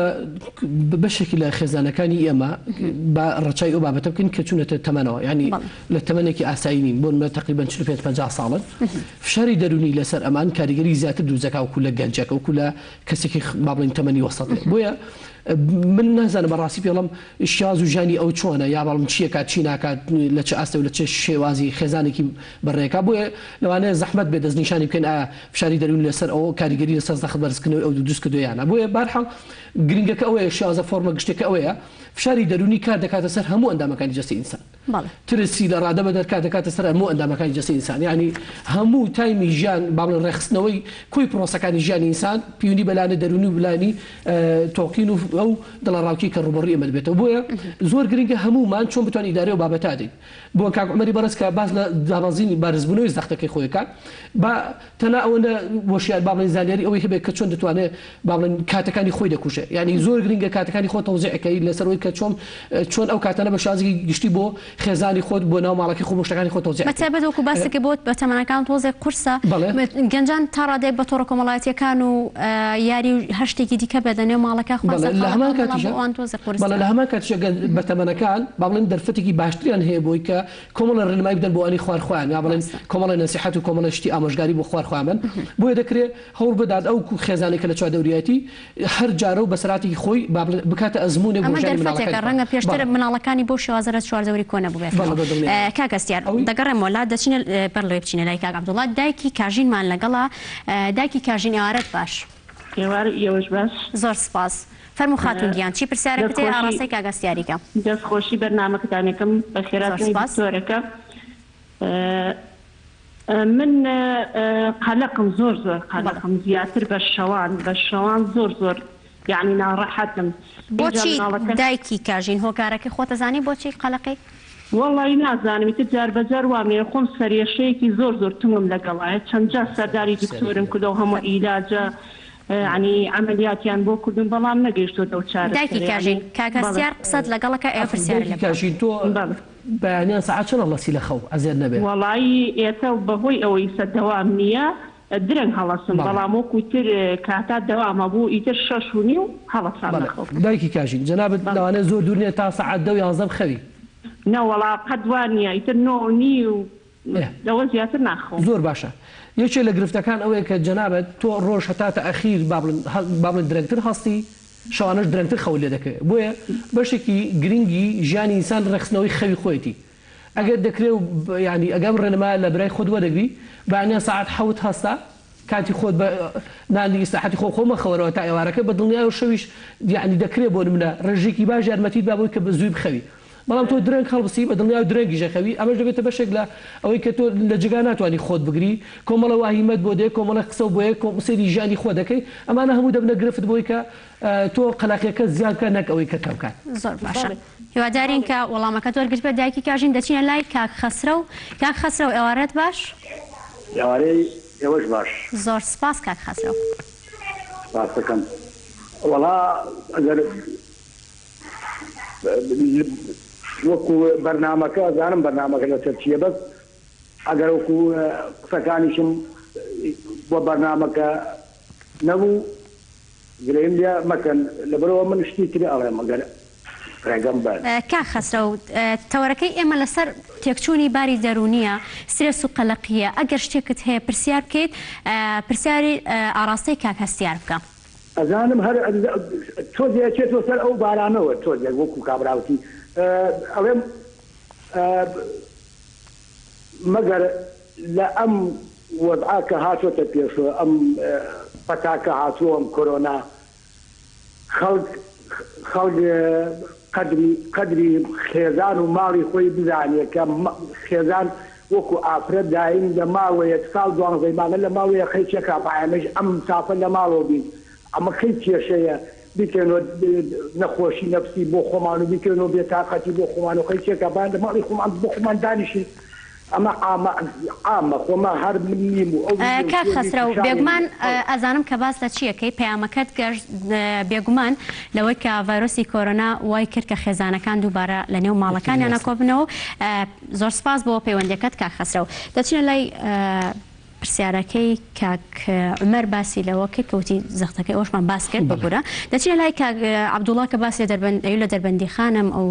بەشێکی لە خێزانەکانی ئێمە بە ڕەچای ئەو بابەتە بکەین کە چوونەتە تەمەنەوە ینی لە تەمەنێکی ئاسایی نین بۆ تقریبا 45 ساڵن فشاری دەرونی لەسەر ئەمان کاریگەری زیاتر دروزەکە وەکو لە گەنجەکە وەکو لە کەسێکی با بڵین تەمەنی وەسەڵێ بۆیە من نازانم بەڕاستی پێڵم شیاز و ژانی ئەو چۆنە یا باڵم چیەکات چی ناکات لە چه ئاستە و لە چه شێوازی خێزانێکی بەڕێکا بۆیە لەوانەیە زەحمەت بێ دەستنیشانی بکەین ئایا فشاری دەرونی لەسەر ئەو کاریگەری لەسەر زەخت بەرزکردنەوەی ئەو دروستکردویانە بۆیە بەرحەڵ گرنگەکە ئەوەیە شیازە فۆرمە گشتێکە ئەوەیە فشاری دەرونی کار دەکاتە سەر هەموو ئەندامەکانی جەستی ئینسان ترسی لە ڕادە بە دەرکات دەکاتە سەر هەموو ئەندامەکانی جەستی ئینسان یعنی هەموو تایمی ژیان باڵن ڕێخستنەوەی کۆی پرۆسەکانی ژیانی ئینسان پیونی بەلانە دەرونی و بلانی تۆقین و ئەو دڵڕاوکی کە ڕوبڕی ئەمە بێتەوە بۆیە زۆر گرنگە هەمومان چۆن بتوان ئیدارە و بابەتادێک بۆ کاک عومەری بەڕێز کە باس لە دابەزینی بارزبوونەوەی زەختەکەی خۆیەکە با تەنها ئەوەندە وەشیار بابڵین زانیاری ئەوەی هەبێت کە چۆن دەتوانێت بابڵین کاتەکانی خۆی دەکوشێت یعنی زۆر گرنگە کاتەکانی خۆ تەوزیعەکەی لەسەرەوەی کە چۆن ئەو کاتانە بە شازی گشتی بۆ خێزانی خۆت بۆ ناو ماڵەکەی خۆ شتەکانی خۆ تەوزیع بەتایبەت وەکو باسێکی بۆت بە تەمەنەکان تۆزێ قورسە گەنجان تا ڕادێک بە تۆڕە کۆمەڵایەتیەکان و یاری هەشتێکی دیکە بێدەنێ ماڵەکە لە هەمان کاتیشە بە تەمەنەکان با بڵێن دەرفەتێکی باشتریان هەیە بۆی کە کۆمەڵە ڕێنمای بدەن بۆ ئەنی خوارخوایان یا بڵێن کۆمەڵە نەسیحەت و کۆمەڵە شتی ئامۆژگاری بۆ خوارخوامن بۆیە دەکرێت هەوڵ بدات ئەو خێزانێکە لە چوادەوریەتی هەر جارە و بەسەراتی خۆی بکاتە ئەزمونێ بۆ ڕەنگە پێشتر مناڵەکانی بۆ شێوازەرە چواردەوری کۆنە بووێت کاکەستیار دەگەڕێم وڵا دەچینە بەرڵێ بچینە لای کاک عەبدوڵڵا دایکی کاژینمان لەگەڵا دایکی کاژین ئێوارەت باش ئێوەش باش زۆر سپاس فەرموو خاتون گیان چی پرسیارە بتێ ئاڕاستەی کاگەستیاریکە دەستخۆشی بەرنامەکەتانێکم بە خێراتنی دکتۆرەکە من قەلەقم زۆر قەلەقم زیاتر بە شەوان زۆر یعنی ناڕەحەتم بۆچی دایکی کاژین هۆکارەکەی خۆتەزانی بۆچی قەلەقی وەڵی نازانم تر جار بەجار وامێ خۆم سەرێشەیەکی زۆر تونم لەگەڵایە چەند جار سەرداری دکتۆرم کردە و هەموو ئیلاجە عنی عملیاتیان بۆ کردن بەڵام نەگەیشتۆ دەو چارە دایکی کاژین کاکەستیار قسەت لەگەڵەکە ئێوە پرسیارە لە کاژین تۆ بەیانیان سەعات چەند هەڵەسی لە خەو ئەزێر نەبێت وەڵی ئێتە بەهۆی ئەوەی سەردەوام نییە درەنگ هەڵەسم بەڵام وەکو تر کاتا دەوامە بوو ئیتر 6 و نیو هەڵەسان لەخەو دایکی کاژین جەنابەت لەوانەیە زۆر دوور نیە تا سەعات 10 و 11 خەوی نەوەڵا قەت وانە ئیتر 9 نی و لەوە زیاتر ناخۆ زۆر باشە یەکێ لە گرفتەکان ئەوەیە کە جەنابەت تۆ ڕۆژ هەتاتە ئەخیر بابڵێن درەنگتر هەستی شەوانەش درەنگتر خەو لێ دەکەوێت بۆیە بەشێکی گرنگی ژیانی ئینسان ڕەخسنەوەی خەوی خۆیەتی ئەگەر دەکرێت ینی ئەگەم ڕێنەما لە برای خۆت وەرەگری بەیانیان ساعت 7 هەستا کاتی خۆت بە نانی ئیساحەتی خۆمە خەوەرەوە تا ئێوارەکە بە دڵنیای و شەویش یعنی دەکرێت بۆ نمونە ڕێژێکی باش یارمەتیت با بۆی کە بە زووی بخەوی بەڵام تۆ درەنگ هەڵبسی بە دڵنیا و درەنگی ژەخەوی ئەمەش دەبێتە بەشێک لە ئەوەی کە تۆ لە جگا ناتوانانی خۆت بگری کۆمەڵە واهیمەت بۆ دێ کۆمەڵە قسە بۆیە سەیری ژیانی خۆ دەکەی ئەمانە هەموو دەبنە گرفت بۆی کە تۆ قەلاقیەکە زیادکە نەک ئەوەی کە کەمکات زۆر باشە هیوادارین کە وەڵامەکە تۆرگرت بە دایکی کاژین دەچینە لای کاک خەسرە و کاک خەسرە و ئێوارەت باش ئێوارەی ئێوەش باش زۆر سپاس کاک خەسرە سپاسەکەم وەڵا ئەگەر وەکو بەرنامەکە زانم بەرنامەکە لەسەر چییە بەس ئەگەر وەکو قسەکانیشم بۆ بەرنامەکە نەبوو گرێم لێ مەکەن لەبەرەوە من شتی تری ئەڵێم ئەگەر ڕێگەم بەر کاک خەسرە و تەوەرەکەی ئێمە لەسەر تێکچوونی باری دەرونیە سترێس و قەلەقیە ئەگەر شتێکت هەیە پرسیار بکەیت پرسیاری ئاراستەی کاک هەستیار بکە ئەزانم هەر تۆ دێچێتەوە سەر ئەو بارانەوە تۆ وەکو کابراوتی ئەڵێم مەگەر لە ئەم وەضعکە هاتوۆتە پێشوە ئەم پەتاکە هاتووە ئەم کۆرۆنا خەڵک قەدری خێزان و ماڵی خۆی بزانێت کە خێزان وەکو ئافرەت دایم لە ماوەیە ساڵ 12 مانگە لە ماوەیە خەیچێکا پایەمەش ئەم تافە لە ماڵەوە بین ئەمە خەی کێشەیە بیکەنەوە نەخۆشی نەفسی بۆ خۆمان و بیکەنەوە بێتاقەتی بۆ خۆمان و خەیچێکە بان لە ماڵی خۆمان بۆ خۆمان دانیشین ئەمە ئامە خۆمە هەر نیم و کاک خەسرە و بێگومان ئەزانم کە باس لە چیەکەی پەیامەکەت گەشت بێگومان لەوەی کە ڤایرۆسی کۆرۆنا وای کرد کە خێزانەکان دووبارە لە نێو ماڵەکانیان نەکۆبنەوە زۆر سپاس بۆ پەیوەندیەکەت کاک خەسرە و دەچینە لای پرسیارەکەی کاک عومەر باسی لەوە کرد کەوتی زەختەکەی ئەوشمان باس کرد بەگورە دەچینە لای کاک عەبدوڵڵا کە باسی لە دەربەندی خانم ئەو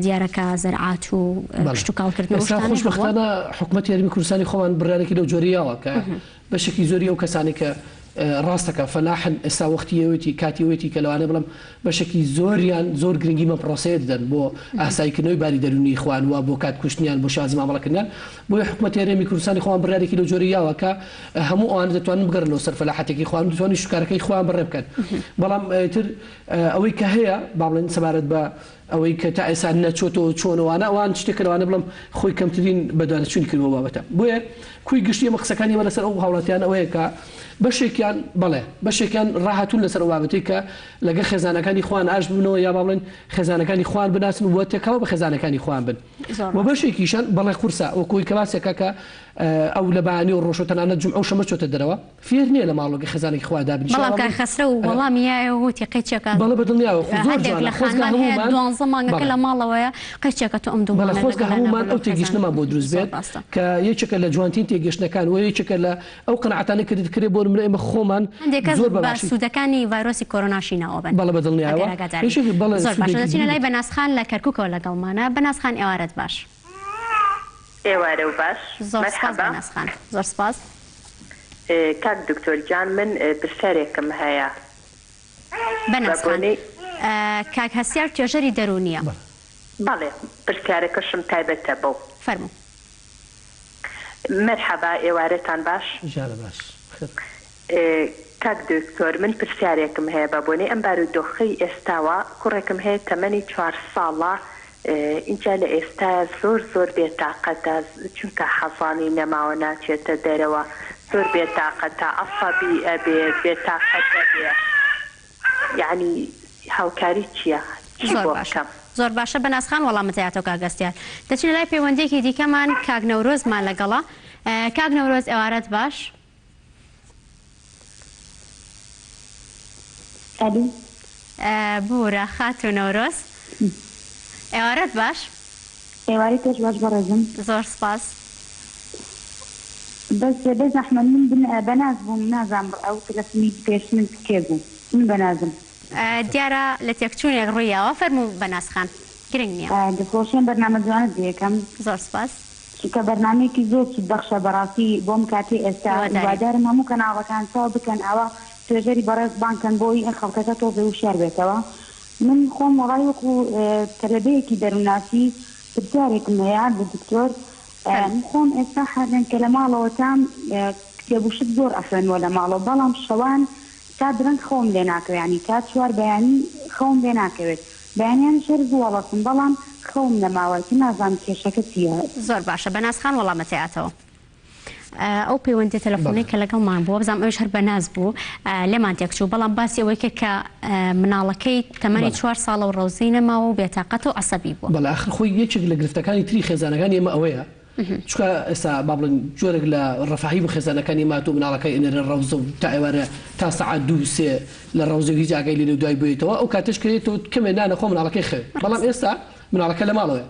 دیارەکە زەرعات و پشت و کاڵکردنەوە خۆشبەختانە حکوومەتی یاریمی کوردستانی خۆمان بڕیارێکی لەو جۆریاوە کە بەشێکی زۆری ئەو کەسانی کە ڕاستەکە فەلاحن ئێستا وەختیەوەتی کاتیوەتی کە لەوانە بڵم بەشێکی زۆریان زۆر گرنگی مە پرۆسەیە دەن بۆ ئاساییکردنەوەی باری دەرونی خوانوە بۆ کات کوشتنیان بۆ شازی مامەڵەکردنیان بۆیە حکوومەتی یاریمی کوردستانی خۆیان بڕیارێکی لەو جۆریاوە کە هەموو ئەوانە دەتوانن بگەڕنەوە سەر فەلاحەتێکی خوان و دەتوانن شکارەکەی خۆیان بڕێ بکەن بەڵام تر ئەوەی کە هەیە با بڵێن سەبارەت بە ئەوەی کە تا ئێستا نەچۆتەوە چۆنەوانە ئەوان شتێکەوانە بڵم خۆی کەمترین بەدوانە چوون کردەوە بابەتە بۆیە کوی گشتی ئەمە قسەکانی وە لەسەر ئەو هاوڵاتیان ئەوەیە کە بەشێکیان بەڵێ بەشێکیان ڕاهاتون لەسەر بابەتی کە لەگە خێزانەکانی خوان ئاش بنەوە یا با بڵێن خێزانەکانی خوان بناسن وە تێکەوە بە خێزانەکانی خوان بن و بەشێکیشان بەڵێ قورسە وەکوی کە باسێکە کە ئەو لە بەیانی و ڕۆژۆتەنانە جمعە و شەمە چۆتە دەرەوە فێر نییە لە ماڵۆگە خێزانێکی خوا دابن بەڵام کار خەسرە و وەڵامیایە وتی قەیچێکە بەڵێ بەدڵنیاوە لە خۆزگا هەمومان 12 مانگەکە لە ماڵەوەیە قەیچێکە تو ئەم دوو بەڵێ خۆزگا هەمومان ئەو تێگەشتنەمان بۆ دروست بێت کە یەکێکە لە جوانترین تێگەشتنەکان و یەکێکە لە ئەو قەنەعەتانەی کە دەکرێ بۆ نمونە ئێمە خۆمان زۆر بەباشی سوودەکانی ڤایرۆسی کۆرۆناشی ناوەبن بەڵێ بەدڵنیاوە زۆر باشە دەچینە لای بەناسخان لە کەرکووکەوە لەگەڵمانە بەناسخان ئێوارەت باش ئێوارە و باش زۆر سپاس بەناسخان زۆر سپاس کاک دکتۆر جان من پرسیارێکم هەیە بەناسخان کاک هەستیار توێژەری دەرونیە بەڵێ پرسیارەکەشم تایبەتە بەو فەرموو مەرحەبا ئێوارەتان باش کاک دکتۆر من پرسیارێکم هەیە بە بۆنەی ئەم بارودۆخەی ئێستاوە کوڕێکم هەیە تەمەنی 4 ساڵە اینجا لە ئێستا زۆر بێتاقەتە چونکە حەزانی نەماوە ناچێتە دەرەوە زۆر بێتاقەتە ئەسەبی ئەبێ بێتاقەتە بێ یعنی هاوکاری چییە؟ زۆر باشە بەناسخان وەڵامەتەیاتەوە کاگەستیار دەچینە لای پەیوەندێکی دیکەمان کاک نەورۆزمان لەگەڵە کاک نەورۆز ئێوارەت باش بورە خاتو نەورۆز ئێوارەت باش ئێواری تۆش باش بەڕێزم زۆر سپاس بەس زەحمەت من بەناز بووم نازانم ئەو تەلەفۆنی پێش من کێ بوو من بەنازم دیارە لە تێکچوونێک ڕوویەوە فەرموو بەناسخان گرنگ نییە دەخۆشیان بەرنامە جوانت دیەکەم زۆر سپاس کە بەرنامەیەکی زۆر بەخشە بەڕاستی بۆم کاتی ئێستا وادارم هەموو کەناڵەکان چاو بکەن ئەوە توێژەری بەڕێز بانکەن بۆی ئەم خەڵکەکە تۆ بێ وشار بێتەوە من خۆم وەڵای وەکو تەلەبەیەکی دەرووناسی پرسیارێکم هەیە بە دکتۆر خۆم ئێستا حەزم کە لە ماڵەوە تام کتێبوشت زۆر ئەخوێنوە لە ماڵەوە بەڵام شەوان تا درەنگ خەوم لێ ناکەوێت ینی تا 4 بەیانی خەوم لێ ناکەوێت بەیانیان شەر وەڵەسم بەڵام خەوم نەماوەتی نازانم کێشەکە چییە زۆر باشە بەناسخان وەڵامەتەیاتەوە ئەو پەیوەندی تەلەفۆنی کە لەگەڵمان بووە بزانام ئەوش هەر بەناز بوو لێمان تێکچوو بەڵام باسی ئەوەی کە مناڵەکەی تەمەنی 4 ساڵە و ڕەوزەی نەماوە و بێتاقەت و عەسەبی بووە بەڵێ ئاخر خۆی یەکێک لە گرفتەکانی تری خێزانەکانی ئێمە ئەوەیە چونکە ئێستا با بڵێن جۆرێک لە ڕەفاهی بە خێزانەکانی ماتۆ مناڵەکەی ئێنەرە ڕەوزە و تا ئێوارە تا سەعات 2-3 لە ڕەوزە هیچ ئاگای لێ دوای بێتەوە ئەو کاتەش کردێتەوە کەمێ نانەخۆ مناڵەکەی خێ بەڵام ئێستا مناڵەکە لە ماڵەوە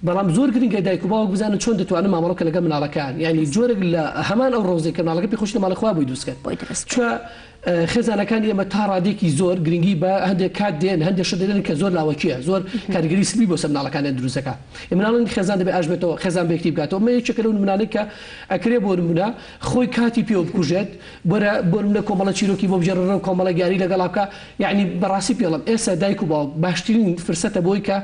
بەڵام زۆر گرنگە دایک و باوک بزانن چۆن دەتوانن مامەڵەکە لەگەڵ مناڵەکان یعنی جۆرێک لە هەمان ئەو ڕۆژێک کە مناڵەکە پێی خۆش لە ماڵەخوا بۆی دروستکەن چونکە خێزانەکانی ئێمە تا ڕادێکی زۆر گرنگی بە هەندێک کات دێن هەندێک شت دێن کە زۆر لاوەکیە زۆر کاریگەری سلی بۆ سەر مناڵەکانیان دروستەکە مناڵن خێزان دەبێ ئاش بێتەوە خێزان بێکتی بکاتەوە مە یەکێکە لەو نمونانەی کە ئەکرێ بۆ نمونە خۆی کاتی پێوە بکوژێت بۆ نمونە کۆمەڵە چیرۆکی بۆ بژێڕە و کۆمەڵە گیاری لەگەڵا بکە یعنی بەڕاستی پێڵم ئێستا دایک و باوک باشترین فرسەتە بۆی کە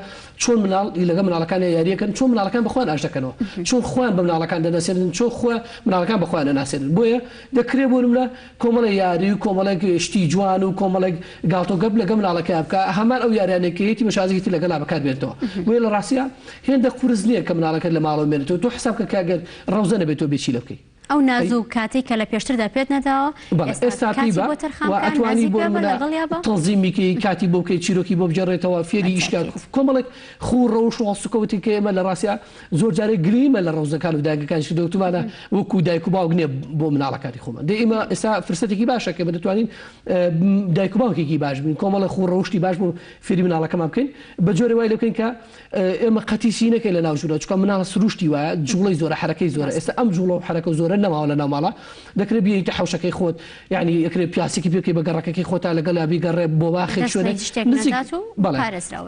چۆن مناڵ لەگە مناڵەکان یاریەکەن چۆن مناڵەکان بەخۆیان ئاش دەکەنەوە چۆن خۆیان بە مناڵەکان دەناسێنن چۆن خۆ مناڵەکان بەخۆیان دەناسێنن بۆیە دەکرێ بۆ نمونە کۆمەڵە یاری و کۆمەڵێک شتی جوان و کۆمەڵێک گاڵتۆگەب لەگە مناڵەکە بکە هەمان ئەو یاریانێکیەتی بەشازێتی لەگەڵا بەکات بێتەوە بۆیە لە ڕاستیە هێندە قورس نییە کە مناڵەکەت لە ماڵەوە مێنێتەوە تۆ حساب کە کاگەر ڕەوزە نەبێتەوە بێچی لە بکەی ئەو نازوو کاتێک کە لە پێشتردا پێت نەداوە ئێستا ئەتوانی بۆ تەنزیمیکی کاتی بۆ بکەی چیرۆکی بۆ بجێڕێتەوە فێری ئیشکات کۆمەڵێک خوو ڕەوش و هەڵسوکەوتی کە ئێمە لە ڕاستیە زۆر جارێک گریمە لە ڕەوزەکان و داگەکان دەوتمانە وەکو دایک و باوک نییە بۆ مناڵەکانی خۆمان دێ ئێمە ئێستا فرسەتێکی باشە کە دەتوانین دایک و باوکێکی باش بین کۆمەڵە خوو ڕەوشی باش بۆ فێری مناڵەکەمان بکەین بە جۆرە وای لە بکەین کە ئێمە قەتیسی نەکەی لە ناوژوورە چکە مناڵە سروشتی وایە جوڵەی زۆرە حرەکەی زۆرە ئێستا ئەم جوڵە و حرەکە زۆرە نەماوە لە ناوماڵە دەکرێت بییتە حوشەکەی خۆت یعنی ئەکرێت پیاسێکی پێکەی بە گەڕەکەی خۆتا لەگەڵ بیگەڕێ بۆ واخێک شوێنە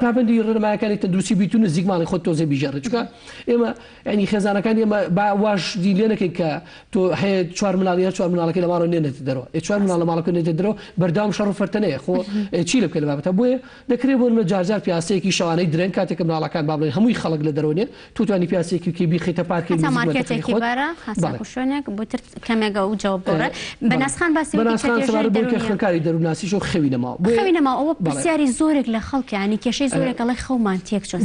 پابندی ڕێنمایەکانی تەندروستی بیت و نزیکماڵی خۆت تۆزێ بیژێڕێت چکە ئێمە ینی خێزانەکان ئێمە با واش دیلێنەکەی کە تۆ هەیە 4 مناڵیە 4 مناڵەکەی لە ماڵەوە نێنێتە دەرەوە 4 مناڵ لە ماڵەکە نێتە دەرەوە بەردەوام شەڕ و فەرتەنەیە خۆ چی لە بکە لە بابەتە بۆیە دەکرێت بۆ نمە جارجار پیاسەیەکی شەوانەی درێن کاتێککە مناڵەکان با بڵێن هەمووی خەڵک لە دەرەوە نیە توتوانی پیاسێکی بیخیتە پارکی پرسیارێک بۆتر کەمێگە و جواب بۆڕە بەناسخان باسی بووی کە خوێنکاری دەروناسیش و خەوینەما ئەوە پرسیاری زۆرێک لە خەڵکیانی کێشەی زۆرێکەڵی خەومان تێک چۆن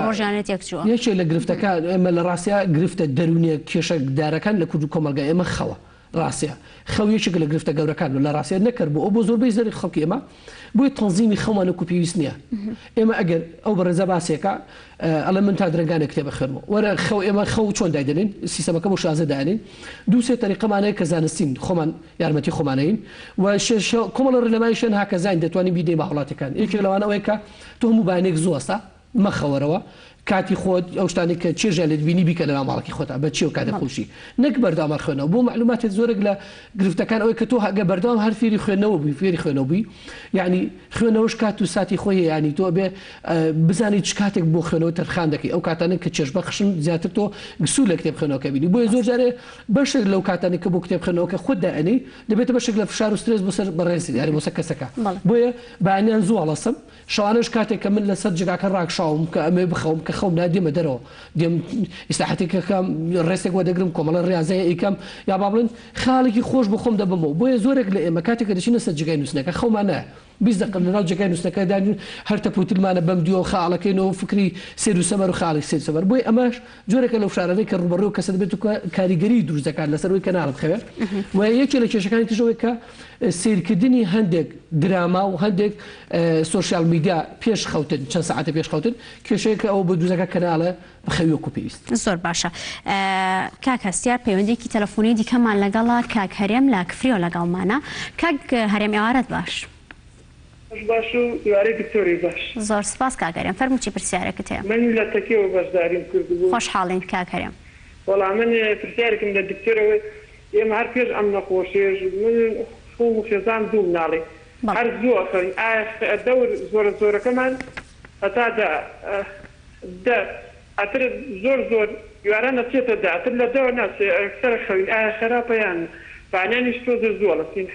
ڕۆژانە تێک چووە یەکێک لە گرفتەکان ئێمە لە ڕاستیا گرفتە دەرونیە کێشەدارەکان لە کورد و کۆمەلگای ئێمە خەوە ڕاستە خەویەکێک لە گرفتە گەورەکان لە ڕاستە نەکرد بۆ ئەو بۆ زۆربەی زەری خەڵکی ئێمە بۆی تەنزیمی خەومانە و پێویست نییە ئێمە ئەگەر ئەو بەڕێزە باسێکە ئەڵە من تا درنگانە کتێبە خوێنمەوە وەرە خەو ئێمە خەو چۆن دایدێنین سیستەمەکە بۆ شازە دایانین دوو سێ تەریقەمانەیە کە زانستین خۆمان یارمەتی خۆمانەین و کۆمەڵە ڕێنەماییشن هاکە زین دەتوانین بیدەین بە وڵاتەکان یەکێک لەوانە ئەوەیە کە تۆ هەموو بانێک زۆستە مەخەوەرەوە کاتی خۆت ئەو شتانی کە چێژە لە دوینی بیکە لە ماڵکی خۆتا بە چی و کاتە خۆشی نەک بەردەوام خوێنەوە بۆ معلوماتێت زۆرێک لە گرفتەکان ئەوەی کە تۆ هەگە بەردەوام هەر فێری خوێنەوە بووی فێری خوێنەوە بووی یعنی خوێنەوەش کات و ساتی خۆی ینی تۆ بێ بزانیت چ کاتێک بۆ خوێنەوە تەرخان دەکەی ئەو کاتانە کە چێژ بەخشن زیاتر تۆ گسوول لە کتێب خوێنەوەکە بینی بۆیە زۆر جارێ بەشێک لەو کاتانی کە بۆ کتێب خوێنەوەکە خۆت دائنی دەبێتە بەشێک لە فشار و سترس بۆ سەر بەڕێزی یاری بۆ سەر کەسەکە بۆیە بەیانیان زوو هەڵەسم شەوانەش کاتێک کە من لەسەر جگاکە ڕاکشاوم کە ئەمێ بخەوم کە خەوم نادێمە دەرەوە دێم ئیسلاحەتێکەکەم ڕێستێک وە دەگرم کۆمەڵە ڕاضەیە ئیکەم یا با بڵێن خاڵێکی خۆش بۆ خۆم دەبمەوە بۆیە زۆرێک لە ئێمە کاتێک کە دەچینە سەر جگای نووسنەکە خەومانە 20 دقیقە لەناو جگای نووسنەکە دانین هەر تەپوتلمانە بەم دیۆ خاڵەکەینەوە فکری سێر و سەمەر و خاڵی سێر سەمەر بۆی ئەمەش جۆرێکە لەو شارانەی کە ڕوبەڕێ و کەسە دەبێت کاریگەری دروست دەکات لەسەرەوەی کە ناڵت خەوێت و یەکێ لە کێشەکانی تژەوەی کە سیرکردنی هەندێک دراما و هەندێک سوشیال میدیا پێش خەوتن چەند ساعتە پێش خەوتن کێشەیەکە ئەو بە دروستەکە کەناڵە بەخەوی وەکو پێویست زۆر باشە کاک هەستیار پەیوەندێکی تەلەفۆنی دیکەمان لەگەڵا کاک هەرێم لا کفریۆ لەگەڵمانە کاک هەرێم ئێوارەت باش باش و یاری دکتۆری باش زۆر سپاس کاگەرێم فەرمووی چی پرسیارەکەت هەیە من لە تەکیەوە بەشداریم کردبوو خۆشحاڵین کاک هەرێم وەڵام من پرسیارێکم لە دکتۆرەوە ئێمە هەر پێش ئەم نەخۆشیێژ من خۆم و خێزان دوو مناڵی هەر زۆر دەور زۆرە زۆرەکەمان هەتا ئەتر زۆر یوارە نەچێتە دا ئەتر لە دەوە ناچێ ئەکسەر خەوین ئایا خراپەیان بانیانیش تۆ زۆر لەسین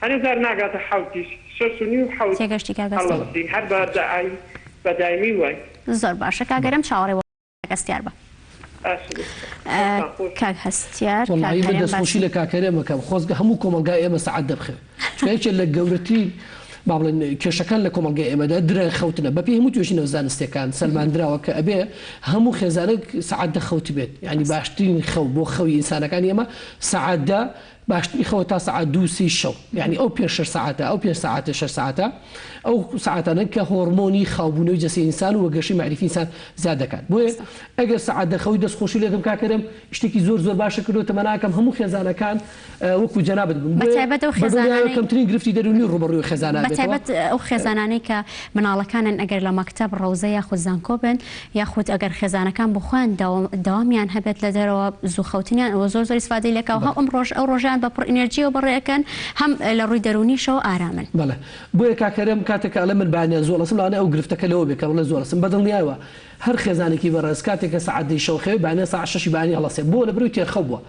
هەنێزار ناگاتە حوتیش 6.5 حوت هەر بەدایمی وای زۆر باشە کاگەرم چاوەڕێ هەستیار بە کاک هەستیار دەستخۆشی لە کاکەرێمەکەم خۆزگە هەموو کۆمەلگای ئێمە سەعات دەبخێت چکە لە گەورەتی با بڵێن کێشەکان لە کۆمەلگای ئێمەدا درێن خەوتنە بەپێی هەموو توێژینەوە زانستیەکان سەلماندراوە کە ئەبێ هەموو خێزانێک سەعات دەخەوتی بێت ینی باشترین خەو بۆ خەوی ئینسانەکانی ئێمە سەعاتدا باشترین خەوە تا سەعات 2-3 شەو یعنی ئەو پێش 6 ساعتە ئەو 5 ساعتە 6 ساعتە ئەو ساعتانە کە هۆرمۆنی خاوبوونەوەی جەسەی ئینسان و وەگەشی معرفی ئینسان زیاد دەکات بۆیە ئەگەر ساعات دەخەوی دەستخۆشی لێکم کاکەرم شتێکی زۆر باشە کردوتە مەناکەم هەموو خێزانەکان وەکو جەنابەت بن بەتایبەت ئەو خێزانانەی کەمترین گرفتی دەرونی ڕوبەڕووی خێزانە بەتایبەت ئەو خێزانانەی کە مناڵەکانن ئەگەر لە مەکتەب ڕەوزە یاخود زانکۆ بن یاخود ئەگەر خێزانەکان بخوان داوامیان هەبێت لە دەرەوە زوو خەوتنیان ئەوە زۆر ئیسفادەی لێکەوە ئەم ڕۆژ ئەو ڕۆژیان بە پڕ ئینەرژی و بەڕێەکەن هەم لە ڕووی دەرونیشەوە ئارامن بەڵێ بۆیە کاکەرم کاتێکە لە من بانیان زۆر لەسم لاانە ئەو گرفتەکە لەوە بێکە لە زۆر لەسم بەدڵنیایەوە هەر خێزانێکی بەڕێز کاتێکە سەعات شەو خەوێ بانە ساعت 6 بانی هەڵەسێ بۆ لە بروی تێرخەو بووە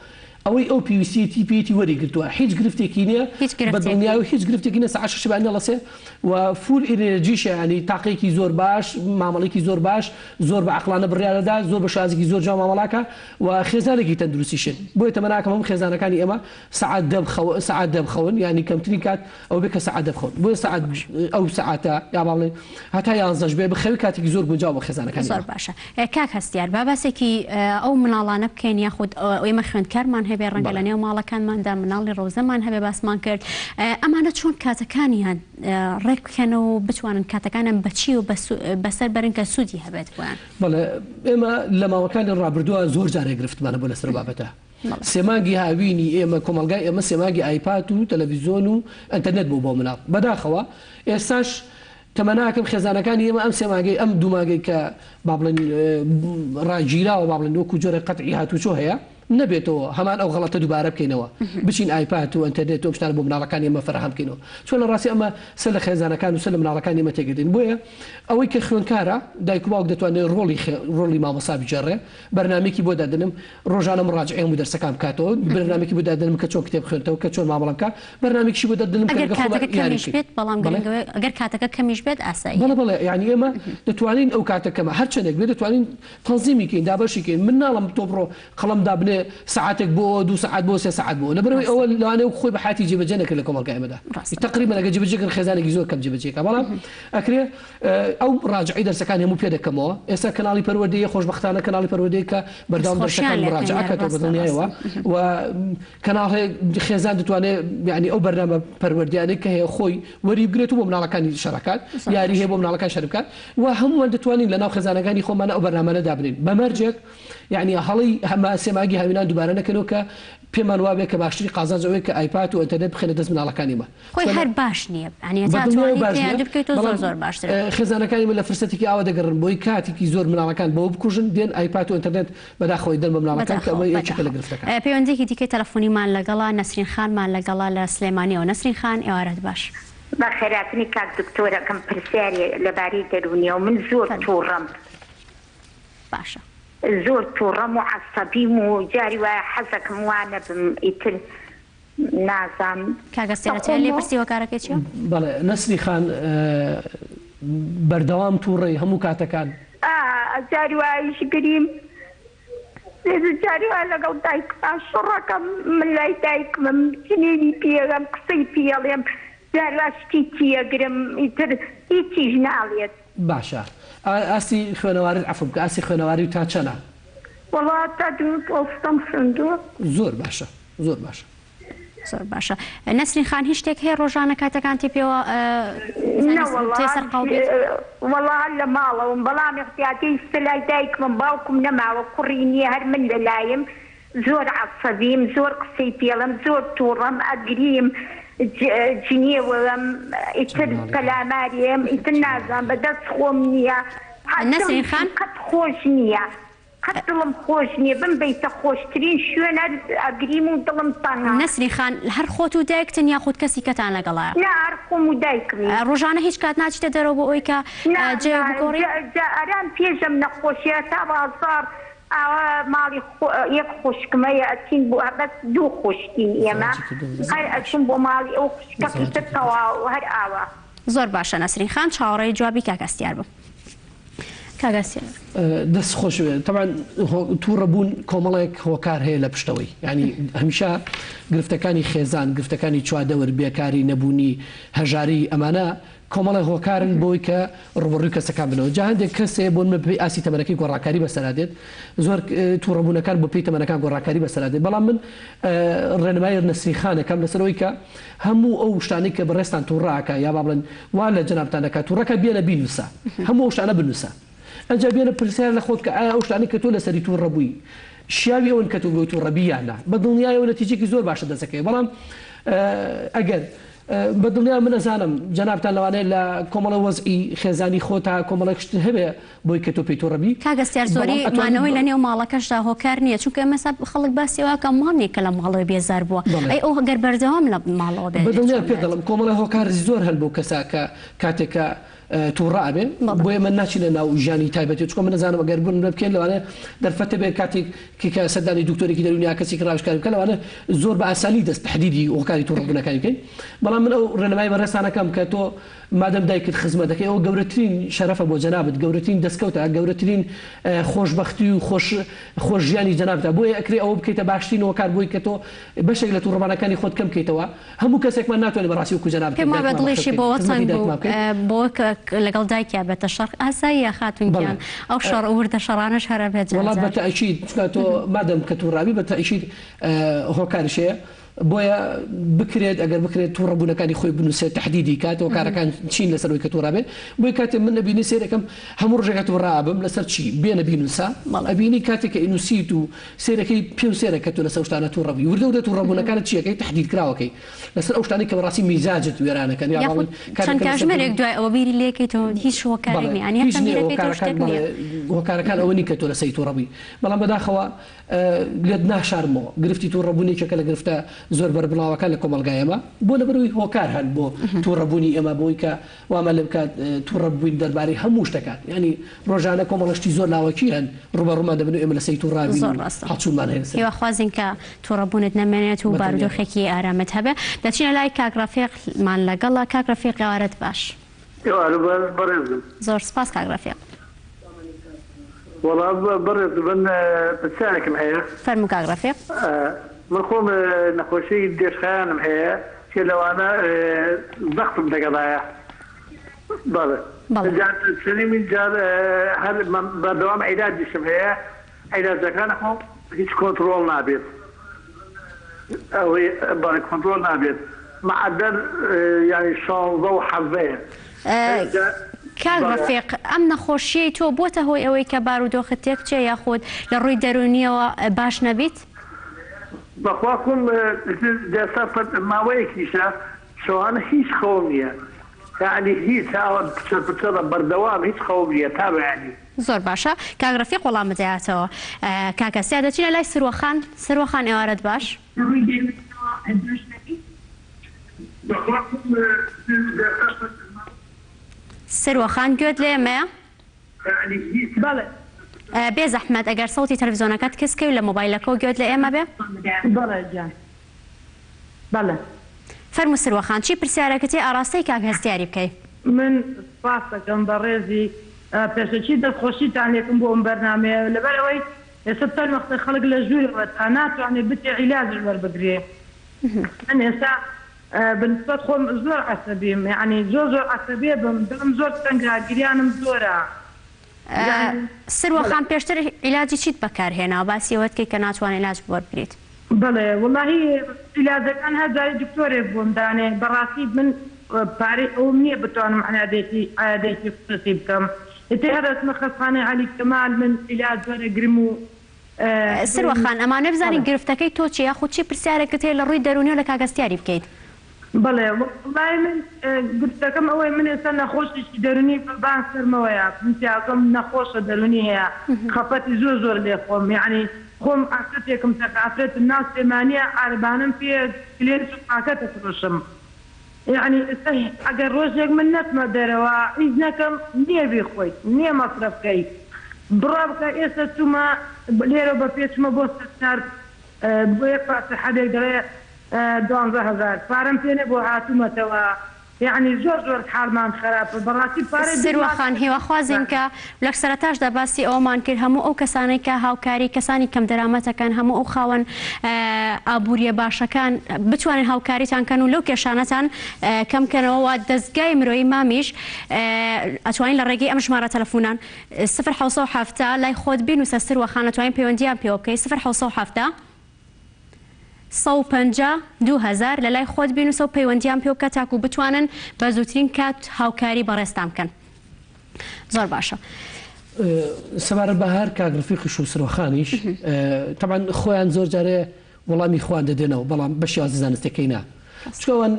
ئەوەی ئەو پیویستی پێتی وەریگرتووە هیچ گرفتێکی نییە بەدڵنیای و هیچ گرفتێکی نە ساعت 6 بانی هەڵەسێ و فول ئینەرژیشە ینی تاقێکی زۆر باش مامەڵێکی زۆر باش زۆر بە عەقلانە بڕیارەدا زۆر بە شازێکی زۆر جوان مامەڵاکە و خێزانێکی تەندروستیشن بۆیە تەمەناکەم هەموو خێزانەکانی ئێمە ساعت دەبخەون ینی کەمترین کات ئەو بێ کە ساعت دەبخەون بۆیە ساعت ئەو ساعتە یا باڵێن هەتا 11 بێ بخەوی کاتێکی زۆر گونجاو بە خێزانەکانی زۆر باشە کاک هەستیار باباسێکی ئەو مناڵانە بکەین یاخود ئێمە خوێندکارمان هەبێ ڕەنگە لە نێو ماڵەکانماندا مناڵی ڕۆزەمان هەبێ باسمان کرد ئەمانە چۆن کاتەکانیان ڕێک بکەنەوە و بتوانن کاتەکانم بەچی و بەسەر بەرن کە سوودی هەبێت بۆیان بەڵێ ئێمە لە ماوەکانی ڕابردووە زۆر جارێک گرفتمانە بۆ لەسەر بابەتە سێمانگی هاوینی ئێمە کۆمەلگای ئێمە سێمانگی ئایپات و تەلەڤیزۆن و ئەنتەرنێت بوو بۆ مناڵ بەداخەوە ئێستاش تەمەناکەم خێزانەکانی ئێمە ئەم سێماگەی ئەم دووماگەی کە با بڵێن ڕاگیراوە با بڵێن وەکو جۆرە قەتعی هاتوچۆ هەیە نەبێتەوە هەمان ئەو غەڵەتە دووبارە بکەینەوە بچین ئایپات و ئەنتەرنێت و شتان بۆ مناڵەکانی ئێمە فراهم بکەینەوە چۆن لە ڕاستی ئەمە سەر لە خێزانەکان و سەر لە مناڵەکانی ئێمە تێگەدەین بۆیە ئەوەی کە خوێنکارە دایک و باوک دەتوانێت ڕۆڵی مامۆستا بجێڕێ بەرنامێکی بۆ دادنم ڕۆژانە مڕاجعێ و دەرسەکان بکاتەوە بەرنامێکی بۆ دادنم کە چۆن کتێب خوێنتەوە کە چۆن مامەڵە بکە بەرنامێکی بۆ دادنم ئەگەر کاتەکە کەمیش بێت ئاسایی بەڵێ یعنی ئێمە دەتوانین ئەو کاتەکەمە هەرچەندێک بێت دەتوانین تەنزیمی کەین دابەشی کەین من ناڵم تۆ بڕۆ قەڵەم دابنێ دەبێ ساعتێک بۆ 2 ساعات بۆ 3 ساعات بۆ لەبەرەوەی ئەوە لەوانەیە خۆی بە حاتی جێبەجێ نەکرد لە کۆمەڵگە ئێمەدا تقریبا ئەگە جێبەجێکردن خێزانێکی زۆر کەم جێبەجێکە بەڵام ئەکرێ ئەو ڕاجعی دەرسەکانی هەموو پێ دەکەمەوە ئێستا کەناڵی پەروەردەیە خۆشبەختانە کەناڵی پەروەردەیە کە بەردەوام دەرسەکان مراجعەکەتەوە بە دڵنیایەوە و کەناڵ خێزان دەتوانێت یعنی ئەو بەرنامە پەروەردیانەی کە هەیە خۆی وەریبگرێت و بۆ مناڵەکانی شەڕەکات یاری هەیە بۆ مناڵەکان شەر بکات و هەمووان دەتوانین لەناو خێزانەکانی خۆمانە ئەو بەرنامانە دابنین بەمەرجێک یعنی هەڵی هەمە سێماگی هاوینان دووبارە نەکەنەوە کە پێمان وابێ کە باشتری قازانج ئەوەیە کە ئایپاد و ئینتەرنێت بخێنە دەست مناڵەکانیمە خۆی هەر باش نییە زۆر باشتر خێزانەکانی من لە فرسەتێکی ئاوا دەگەڕن بۆی کاتێکی زۆر مناڵەکان بەوە بکوژن دێن ئایپاد و ئینتەرنێت بەداخەوەی دەن بە مناڵەکان کە ئەوە یەکێکە لە گرفتەکان پەیوەندێکی دیکەی تەلەفۆنیمان لەگەڵا نەسرین خانمان لەگەڵا لە سلێمانیەوە نەسرین خان ئێوارەت باش بەخێراتنی کاک دکتۆرەکەم پرسیارێ لەبارەی دەرونیە و من زۆر تووڕەم باشە زۆر تووڕەم و عەسەبیم و جاری وایە حەزەکەم وانە بم ئیتر نازانم کاگەستێرەتە لێ پرسیوە کارەکەی چییە؟ بەڵێ نەسری خان بەردەوام تووڕێی هەموو کاتەکان جاری وایش گریم جاری وای لەگەڵ دایکم شڕەکەم من لای دایکمم جنێنی پێڵێم قسەی پێڵێم جاری وا شتی تێگرم ئیتر هیچیش ناڵێت باشە ئاسی خوێنەواری عەفو بکە ئاسی خوێنەواری تا چەنە؟ وەڵا تا دوو پۆستەم خوێندووە زۆر باشە زۆر باشە زۆر باشە نەسرین خان هیچ شتێک هەیە ڕۆژانە کاتەکانتی پێوە تێسەر قاڵبێت؟ وەڵا لە ماڵەوەم بەڵام احتیاتی سلای دایکمم باوکم نەماوە کوڕی نییە هەر من لەلایم زۆر عەسەبیم زۆر قسەی پێڵم زۆر تووڕەم ئەگریم جنێوەم ئیتر کەلاماریم ئیتر نازانم بەدەست خۆم نییە نەسرین خان قەت خۆش نییە قەت دڵم خۆش نییە بمبەیتە خۆشترین شوێنە ئەگریم و دڵم تەنگە نەسرین خان هەر خۆت و دایکتن یاخود کەسی کەتان لەگەڵایە؟ نا هەر خۆم و دایکمی ڕۆژانە هیچ کات ناچیتە دەرەوە بۆ ئەوی کە جێ بگۆڕی؟ ئەران پێشم نەخۆشیە تا بازار ئەوە ماڵی یەک خوشکمەیە ئەچین بۆ بەس دوو خوشکین ئێمە هەر ئەچین بۆ ماڵی ئەو خوشکەکەتە تەواو هەر ئاوە زۆر باشە نەسرین خان چاوەڕێی جوابی کاکەستیار بم کاگەستیار دەست خۆش طبعا تووڕەبوون کۆمەڵێک هۆکار هەیە لە پشتەوەی ینی هەمیشە گرفتەکانی خێزان گرفتەکانی چوادەور بێکاری نەبوونی هەژاری ئەمانە کۆمەڵی هۆکارن بۆی کە ڕوبڕووی کەسەکان بنەوە جا هەندێک کەسێ بۆن پێی ئاسی تەمەنەکەی گۆڕاکاری بەسەرادێت زۆر تووڕەبوونەکان بۆ پێی تەمەنەکان گۆڕاکاری بەسەرادێت بەڵام من ڕێنمای نەسری خانەکەم لەسەرەوەی کە هەموو ئەو شتانەی کە بەڕێستان تووڕاکە یا با بڵێن وا لە جەنابتانەکە تووڕەکە بێنە بینوسە هەموو ئەو شتانە بنووسە ئەنجا بێنە پرسیار لە خۆت کە ئایا ئەو شتانەی کە تۆ لەسەری تووڕەبووی شیاوی ئەوەن کە تۆ بۆی تووڕەبی یاننا بە دڵنیایەوە نەتیجێکی زۆر باشە دەسەکەی بەڵام ئەگەر بەدڵنیا من ئەزانم جەنابتان لەوانەیە لە کۆمەڵە وەزئی خێزانی خۆتا کۆمەڵێک شت هەبێ بۆی کە تۆ پێی تووڕەبی کاگەستیار زۆری مانەوەی لە نێو ماڵەکەشدا هۆکار نییە چونکە ئەمەسا خەڵک باسیەوەکە ماڵێک کە لە ماڵەوە بێزار بووە ئەی ئەو هەگەر بەردەوام لە ماڵەوە بێت بەدڵنیا پێ دەڵم کۆمەڵە هۆکاری زۆر هەن بۆ کەسا کە کاتێکە تووڕابێ بۆیە من ناچینە ناو ژیانی تایبەتی چکۆ من نزانم ئەگەر بوون بکەین لەوانە دەرفەتە بێ کاتێک کە سەردانی دکتۆرێکی دەرونیا کەسی ڕاوشکاری بکە لەوانە زۆر بە ئاسانی دەست تحدیدی هۆکاری تووڕەبوونەکانی بکەین بەڵام من ئەو ڕێنمای بەڕێستانەکەم کە تۆ مادەم دایکت خزمەت دەکەی ئەوە گەورەترین شەرەفە بۆ جەنابەت گەورەترین دەستکەوتە گەورەترین خۆشبەختی و خۆش ژیانی جەنابەتە بۆیە ئەکرێ ئەوە بکەیتە باشترین هۆکار بۆی کە تۆ بەشێک لە تووڕەبانەکانی خۆت کەم بکەیتەوە هەموو کەسێکمان ناتوانێت بەڕاستی وەکو جەنابەت پێما بەدڵێشی بۆ چەند بۆ لەگەڵ دایکیا بێتە شەڕ ئاساییە خاتونگیان ئەو شەڕ وردە شەڕانەش هەرە بێت وڵات بەتەئکید تۆ مادەم کە تووڕابی بەتەئکید هۆکارشەیە بۆیە بکرێت ئەگەر بکرێت تووڕەبوونەکانی خۆی بنووسێت تحدیدی کاتەوە کارەکان چین لەسەرەوەی کە تووڕابێت بۆی کاتێ من نەبینی سێرەکەم هەموو ڕژێکە تووڕابم لەسەر چی بێنە بینوسا ئەبینی کاتێک کە ئینوسیت و سێرەکەی پێ و سێرەکە تۆ لەسەر شتانە تووڕەبی وردە وردە تووڕەبوونەکانت چیەکەی تحدید کراوەکەی لەسەر ئەو شتانی کە بەڕاستی میزاجت وێرانەکەن چەند کاتژمێرێک دوای ئەوە بیری لێکەیتەوە هیچ هۆکارێکی هۆکارەکان ئەوەنی کە تۆ لەسەری تووڕەبی بەڵام بەداخەوە لێت ناشارمەوە گرفتی تووڕەبوونێکێکە لە گرفتە زۆر بەربڵاوەکان لە کۆمەلگایەمە بۆ لەبەروی هۆکار هەن بۆ تووڕەبوونی ئێمە بۆی کە وامە لە بکات تووڕەبووین دەربارەی هەموو شتەکان ینی ڕۆژانە کۆمەڵشتی زۆر لاوەکی هەن ڕوبەڕوومان دەبن ئێمە لە سەری تووڕابی هەڵچوومان هەیە هیوەخوازین کە تووڕەبوونت نەمێنێت و بارودۆخێکی ئارامت هەبێ دەچینە لای کاگرافێقمان لەگەڵا کاگرافێق ئێوارەت باش بەڕێزم زۆر سپاس کاگرافێق والله برز من بتسالكم هي فرموا كاغ رفيق من قوم نخوشي ديش خانم هي شي لو انا ضغط بدقضايا بله جات سليم جار هل بدوام علاج جسم هي علاج كان هو هيش كنترول نابيض او بارك كنترول نابيض معدل يعني شون ضوء حظين کاک ڕەفیق ئەم نەخۆشیەی تۆ بۆتە هۆی ئەوەی کە بارودۆخت تێک چێ یاخود لە ڕووی دەرونیەوە باش نەبیت؟ بەخواکم دەستا ماوەیەکیشە شەوانە هیچ خەوم نییە یعنی هیچ پچە بەردەوام هیچ خەوم نییە تا بەیانی زۆر باشە کاک ڕەفیق وەڵام بدەیاتەوە کاکەسیا دەچینە لای سروەخان ئێوارەت باش؟ سروەخان گوێت لێمەیە؟ بەڵێ بێ زەحمەت ئەگەر سەوتی تەلەڤیزۆنەکەت کەسکەوی لە مۆبایلەکە و گوێت لە ئێمە بێ؟ بەڵێ جان بەڵێ فەرموو سروەخان چی پرسیارەکەتی ئاراستەی کاک هەستیاری بکەی؟ من سپاس دەکەم بە ڕێزی پێشەکی دەستخۆشیتان لێکم بۆ ئەم بەرنامەیە لەبەرەوەی ئێستا تەن وەختە خەڵک لە ژوورەوە تا ناتوانێت بتێ عیلاجش وەربگرێ من ئێستا بنسبەت خۆم زۆر عەسەبیم یعنی زۆر عەسەبیە بم دڵم زۆر تەنگا گریانم زۆرە سروەخان پێشتر عیلاجی چیت بەکارهێنا باسی ئەوەت کەی کە ناتوانێت عیلاج وەربگریت؟ بەڵێ وەڵاهی عیلاجەکان هەزاری دکتۆرێک بۆم دانێ بەڕاستی من پارەی ئەوم نییە بتوانم عیادێکی خصوصی بکەم ئێتر هەر ئەچمە خەستخانەی عەلی کەمال من عیلاج وەرەگرم و سروەخان ئەمانە بزانین گرفتەکەی تۆ چی یاخود چی پرسیارێکت هەیە لە ڕووی دەرونی و لە کاک هەستیاری بکەیت؟ بەڵێ وڵای من گرفتەکەم ئەوەی من ئێستا نەخۆشیشی دەرونی بان سەرمەوەیە پرسیاکەم نەخۆشە دەرونی هەیە خەفەتی زۆر لێ خۆم یعنی خۆم ئافرەتێکم تەقافرێتم ناو سلێمانیە عاربانم پێ کلێر سوپاکە دەفرۆشم یعنی ئەگەر ڕۆژێک من نەچمە دەرەوە هیچ نەکەم نییە بێخۆیت نییە مەصرف بکەیت بڕا بکە ئێستا چوومە لێرە بە پێچمە بۆ سەر بۆ یەک پاسە حەدێک دەڵێ 12,000 پارەم پێنێ بۆ هاتوومەتەوە یعنی زۆر حالمان خراپە بەڕاستی پارە سروەخان هیواخوازین کە لە سەرەتاشدا باسی ئەومان کرد هەموو ئەو کەسانەی کە هاوکاری کەسانی کەم دەرامەتەکان هەموو ئەو خاوەن ئابووریە باشەکان بتوانن هاوکاریتان کەن و لەو کێشانەتان کەمکەنەوە دەستگای مرۆیی مامیش ئەتوانین لە ڕێگەی ئەم ژمارە تەلەفۆنان 0 لای خۆت بینوسە سروەخان ئەتوانین پەیوەندیان پێوە بکەی 0 150 لە لای خۆت بینوسە و پەیوەندیان پێ بکە تاکو بتوانن بە زووترین کات هاوکاری بەڕێستان بکەن. زۆر باشە. سەبارەت بە هەر کاک ڕەفیقیش و سروەخانیش تەبعاً خۆیان زۆر جارێ وەڵامی خۆیان دەدێنەوە بەڵام بەشێوازی زانستیەکەی نا. چکەوان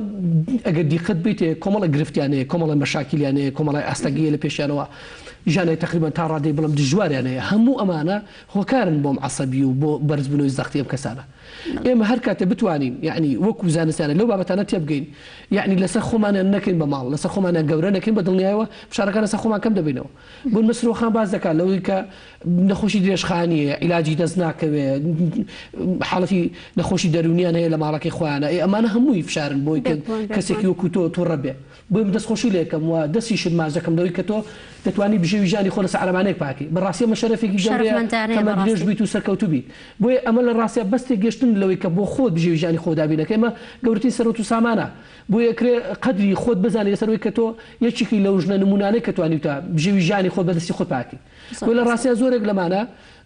ئەگەر دیقەت بیتێ کۆمەڵە گرفتیانەیە کۆمەڵە مەشاکیلیانەیە کۆمەڵای ئاستەگیە لە پێشیانەوە ژانەی تقریبان تا ڕادەی بڵم دژواريانەیە هەموو ئەمانە هۆکارن بۆم عەسەبی و بۆ بەرزبوونەوەی زەختی ئەم کەسانە ئێمە هەر کاتێ بتوانین یعنی وەکو زانستیانە لەو بابەتانە تێبگەین یعنی لەسەر خۆمانیان نەکەین بە ماڵ لەسەر خۆمانیان گەورە نەکەین بە دڵنیایەوە فشارەکان لەسەر خۆمان کەم دەبینەوە بۆ سروەخان باز دەکات لەوەی کە نەخۆشی درێژخانیە عیلاجی دەست ناکەوێت حاڵەتی نەخۆشی دەرونیان هەیە لە ماڵەکەی خۆیانە ئەمانە هەمووی فشارن بۆی کەسێکی وەکو تۆ ڕەبێ بۆی دەستخۆشی لێکەم وە دەستیشت ماژەکەم لەوەی کە تۆ دەتوانی بژێوی ژانی خۆ لەسەر عەرەبانەیەک پاکی بەڕاستی ئەمە شەرەفێکی گەورەیە کەمە درێژ بیت و سەرکەوتوو بیت بۆیە ئەمە لە ڕاستیە بەستێک گەشتن لەوەی کە بۆ خۆت بژێوی ژانی خۆ دابینەکە ئێمە گەورەترین سەرۆت و سامانە بۆ یەکرێ قەدری خۆت بزانێت لەسەرەوەی کە تۆ یەکێکی لەو ژنە نمونانەی کە توانیتە بژێوی ژانی خۆت بەدەستی خۆت پاکی بۆ لە ڕاستیە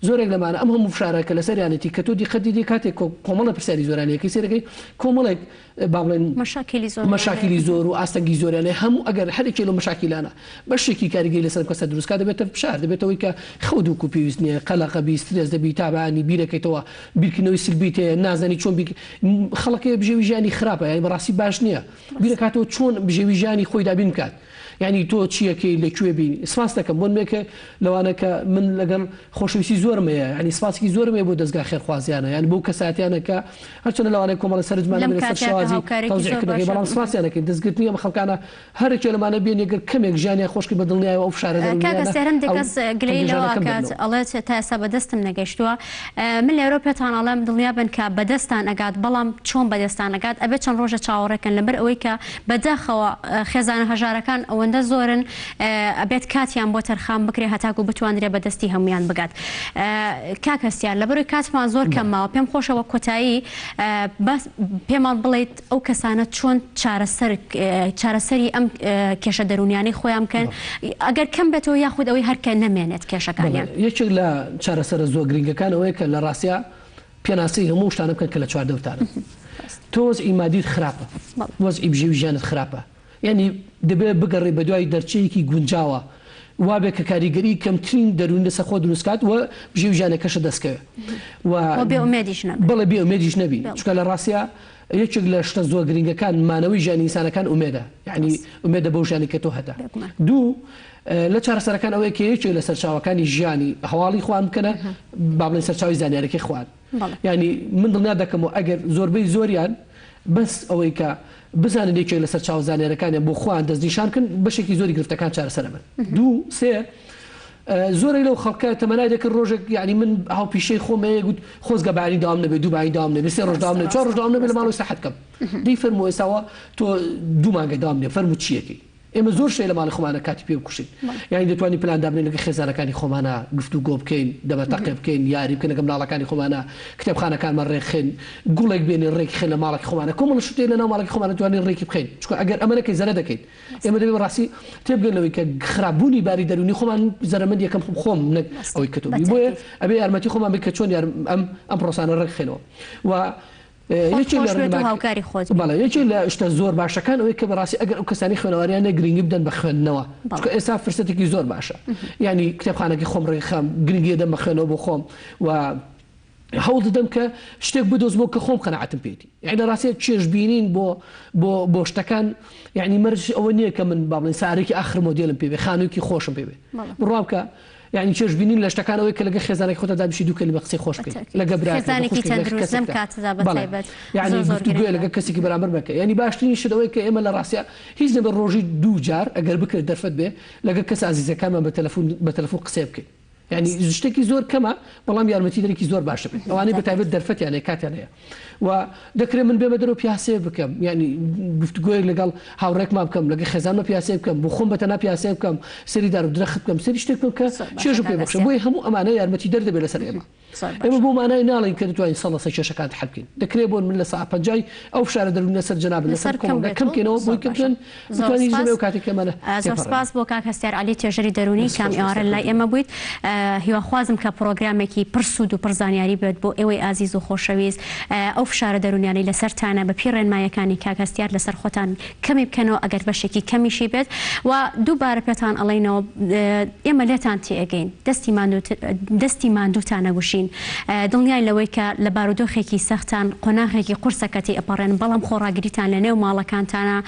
زۆرێک لەمانە ئەم هەموو فشارەکە لەسەریانەتی کە تۆ دیقەتی دی کاتێک کۆمەڵە پرسیاری زۆرانەیەکەی سێرەکەی کۆمەڵێک با بڵێن مەشاکیلی زۆر و ئاستەنگی زۆرانەیە هەموو ئەگەر هەرێکی لەو مەشاکیلانە بەشێکی کاریگەری لەسەر کەسە دروستکە دەبێتە فشار دەبێتەوەی کە خەوت و پێویست نییە قەلەقە بی سترێس دەبی تابانی بیرەکەیتەوە بیرکردنەوەی سلبیت هەیە نازانی چۆن خەڵکی بژێوی ژانی خراپە یعنی بەڕاستی باش نییە بیرەکاتەوە چۆن بژێوی ژانی خۆی دابین بکات یعنی تۆ چیەکەی لەکوێ بینی سپاس دەکەم بۆ مێکە لەوانەکە من لەگەڵ خۆشەویستی زۆرم هەیە ینی سپاسێکی زۆرم هەیە بۆ دەستگا خێرخوازیانە یان بۆ کەساتیانە کە هەرچەندە لەوانەیە کۆمەڵە سەرجمانە شێوازی تەوزیعکردنەکەی بەڵام سپاسیانەکەی دەستگرتنی ئەم خەڵکانە هەرێکێ لەمانە بێن ئەگەر کەمێک ژیانیان خۆشکی بە دڵنیایەوە ئەو فشارە کاکە سێرم دەکەس گلەی لەوەکات ئەڵێت تا ئێستا بەدەستم نەگەیشتووە من لە ئێرۆ پێتان ئەڵێم دڵنیا بن کە بەدەستان ئەگات بەڵام چۆن بەدەستان ئەگات ئەبێت چەند ڕۆژە چاوەڕێکن لەبەر ئەوەی کە بەداخەوە خێزانە هەژارەکان ئەوەندە زۆرن ئەبێت کاتیان بۆ تەرخام بکرێ هەتاکو بتوانرێ بەدەستی هەمویان بگات کاکەسیان لەبەروی کاتمان زۆر کەمماوە پێم خۆشەوە کۆتایی پێمان بڵێیت ئەو کەسانە چۆن چارەسەری ئەم کێشە دەرونیانی خۆیان بکەن ئەگەر کەم بێتەوە یاخود ئەوەی هەرکە نەمێنێت کێشەکانیان یەکێک لە چارەسەرە زۆر گرنگەکان ئەوەیە کە لە ڕاستیا پێناسی هەموو شتانە بکەن کە لە چواردەوتانە تۆز ئیمادیت خراپە وەزئی بژێوی ژیانت خراپە یعنی دەبێت بگەڕێ بە دوای دەرچەیەکی گونجاوە وابێ کە کاریگەری کەمترین دەرون لەسەر خۆ دروستکات و بژێوی ژیانەکەشە دەستکەوێت بڵێ بێ ئومێدیش نەبی چکە لە ڕاستیا یەکێک لە شتە زۆر گرنگەکان مانەوەی ژیانی ئینسانەکان ئومێدە یعنی ئومێدە بەو ژیانی کە تۆ هەدا دوو لە چارەسەرەکان ئەوەیە کە یەکێک لە سەرچاوەکانی ژیانی هەواڵی خوان بکەنە با بڵێن سەرچاوی زانیارەکەی خوان ینی من دڵنیا دەکەمەوە ئەگەر زۆربەی زۆریان بەس ئەوەی کە بزانن یەکێک لە سەرچاو زانیارەکانیان بۆ خۆیان دەستنیشانکن بەشێکی زۆری گرفتەکان چارەسەرە بن دوو سێ زۆرەی لەو خەڵکە تەمەنای دەکرد ڕۆژێک یعنی من هاوپیشەی خۆمەیە گوت خۆزگە باری داوام نەبێت دووباری داوام نەبێت سێ ڕۆژ داوام نەبێت چوار ڕۆژ داوام نەبێت لە ماڵەوەی سەحەت کەم دەی فەرمووە ئێستاوە تۆ دوو مانگە داوام نێ فەرموو چیەکەی ئێمە زۆر شەی لە ماڵی خۆمانە کاتی پێ بکوشین یعنی دەتوانین پلاندا بنین لەگە خێزانەکانی خۆمانە گفتوگۆ بکەین دەبەتەقێ بکەین یاری بکەین لەگە منداڵەکانی خۆمانە کتێبخانەکانمان ڕێکخێن گوڵێک بێنین ڕێکی خێن لە ماڵێکی خۆمانە کۆمەڵ شتێ لە ناو ماڵێکی خۆمانە توانین ڕێکی بخەین چونکە ئەگەر ئەمەنەکەی زەرە دەکەین ئێمە دەبێت ڕاستی تێبگەنەوەی کە خراپبوونی باری دەرونی خۆمان زەرمەند یەکەم خۆم نەک ئەوەی کەتوبی بۆیە ئەبێ یارمەتی خۆمان بکە چۆن ئەم پرۆسانە ڕێکخێنەوە و یەکی لە شتە زۆر باشەکان ئەوەی کە بەڕاستی ئەگەر ئەو کەسانی خوێنەوەریانە گرنگی بدەن بە خوێندنەوە چونکە ئێستا فرسەتێکی زۆر باشە ینی کتێبخانەکەی خۆم ڕێخەم گرنگی دەم بە خوێنەوە بۆ خۆم و هەوڵ دەدەم کە شتێک بدۆزمەوە کە خۆم قەنەعەتم پێێتی یعنی لە ڕاستی چێژبینین بۆ شتەکان یعنی مەرج ئەوە نییە کە من با بڵێن سارێکی ئاخر مۆدێلم پێ بێ خانوویکی خۆشم پێ بێ بڕام کە یعنی چێژبینین لە شتەکانەوەی کە لەگە خێزانێکی خۆتە دابشی دوو کەلیمە قسەی خۆش بکەیت لەگە برایگوێ لەگە کەسێکی بەرامبەر بکە یعنی باشترین شتەوەی کە ئێمە لە ڕاستیا هیچ نەبێ ڕۆژی دوو جار ئەگەر بکرێت دەرفەت بێ لەگە کەس عزیزەکانمان بە تەلەفۆن قسە بکەین یعنی شتێکی زۆر کەمە بەڵام یارمەتی دەرێکی زۆر باشە بێت ئەوانەی بەتایبەت دەرفەتیانەیە کاتیانەیە و دەکرێت من بێمە دەرەوە پیاسێ بکەم یعنی گفتگوۆیەک لەگەڵ هاوڕێکمان بکەم لەگە خێزانمە پیاسێ بکەم بۆ خۆم بەتەنها پیاسێ بکەم سەری دار و درەخت بکەم سەری شتێک بکەم کە چێژم پێ بخشە بۆی هەموو ئەمانە یارمەتی دەردەبێت لەسەر ئێمە بۆ مانای ناڵین کە دەتوانین سەڵەسە کێشەکان حەل بکەین دەکرێت بۆن من لە ساعت 50 ئەو فشارە دەرونی لەسەر جەناب لەسەر کەمکەینەوە بۆی کەمکەن بتوانین زەمێ و کاتێک ئەمانە زۆر سپاس بۆ کاک هەستیار عەلی تێژەری دەرونی کام ئێوارە لای ئێمە بوویت هیواخوازم کە پرۆگرامێکی پرسود و پرزانیاری بێت بۆ ئێوەی ئازیز و خۆشەویست ئەو فشارە دەرونیانی لەسەرتانە بە پێی ڕێنمایەکانی کاک هەستیار لەسەر خۆتان کەمی بکەنەوە ئەگەر بەشێکی کەمیشی بێت و دووبارە پێتان ئەڵێنەوە ئێمە لێتان تێئەگەین دەستی ماندووتان نەگوشین دڵنیای لەوەی کە لە بارودۆخێکی سەختان قۆناغێکی قورسەکەتی ئەپەڕێن بەڵام خۆڕاگریتان لە نێو ماڵەکانتانە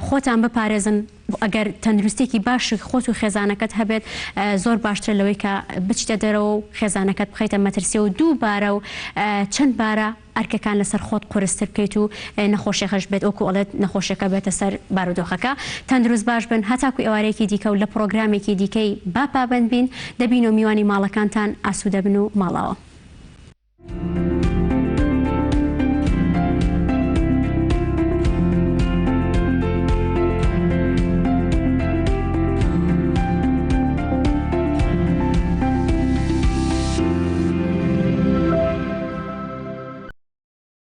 خۆتان بپارێزن ئەگەر تەندروستێکی باشی خۆت و خێزانەکەت هەبێت زۆر باشتر لەوەی کە بچتە دەرەوە و خێزانەکەت بخەیتە مەترسیە و دووبارە و چەند بارە ئەرکەکان لەسەر خۆت قورستر بکەیت و نەخۆشیەکەش بێت ئەوکو ئەڵێت نەخۆشیەکە بێتە سەر بارودۆخەکە تەندروست باش بن هەتاکوی ئێوارەیەکی دیکە و لە پرۆگرامێکی دیکەی با پابەند بین دەبین و میوانی ماڵەکانتان ئاسوودە بن و ماڵەوە.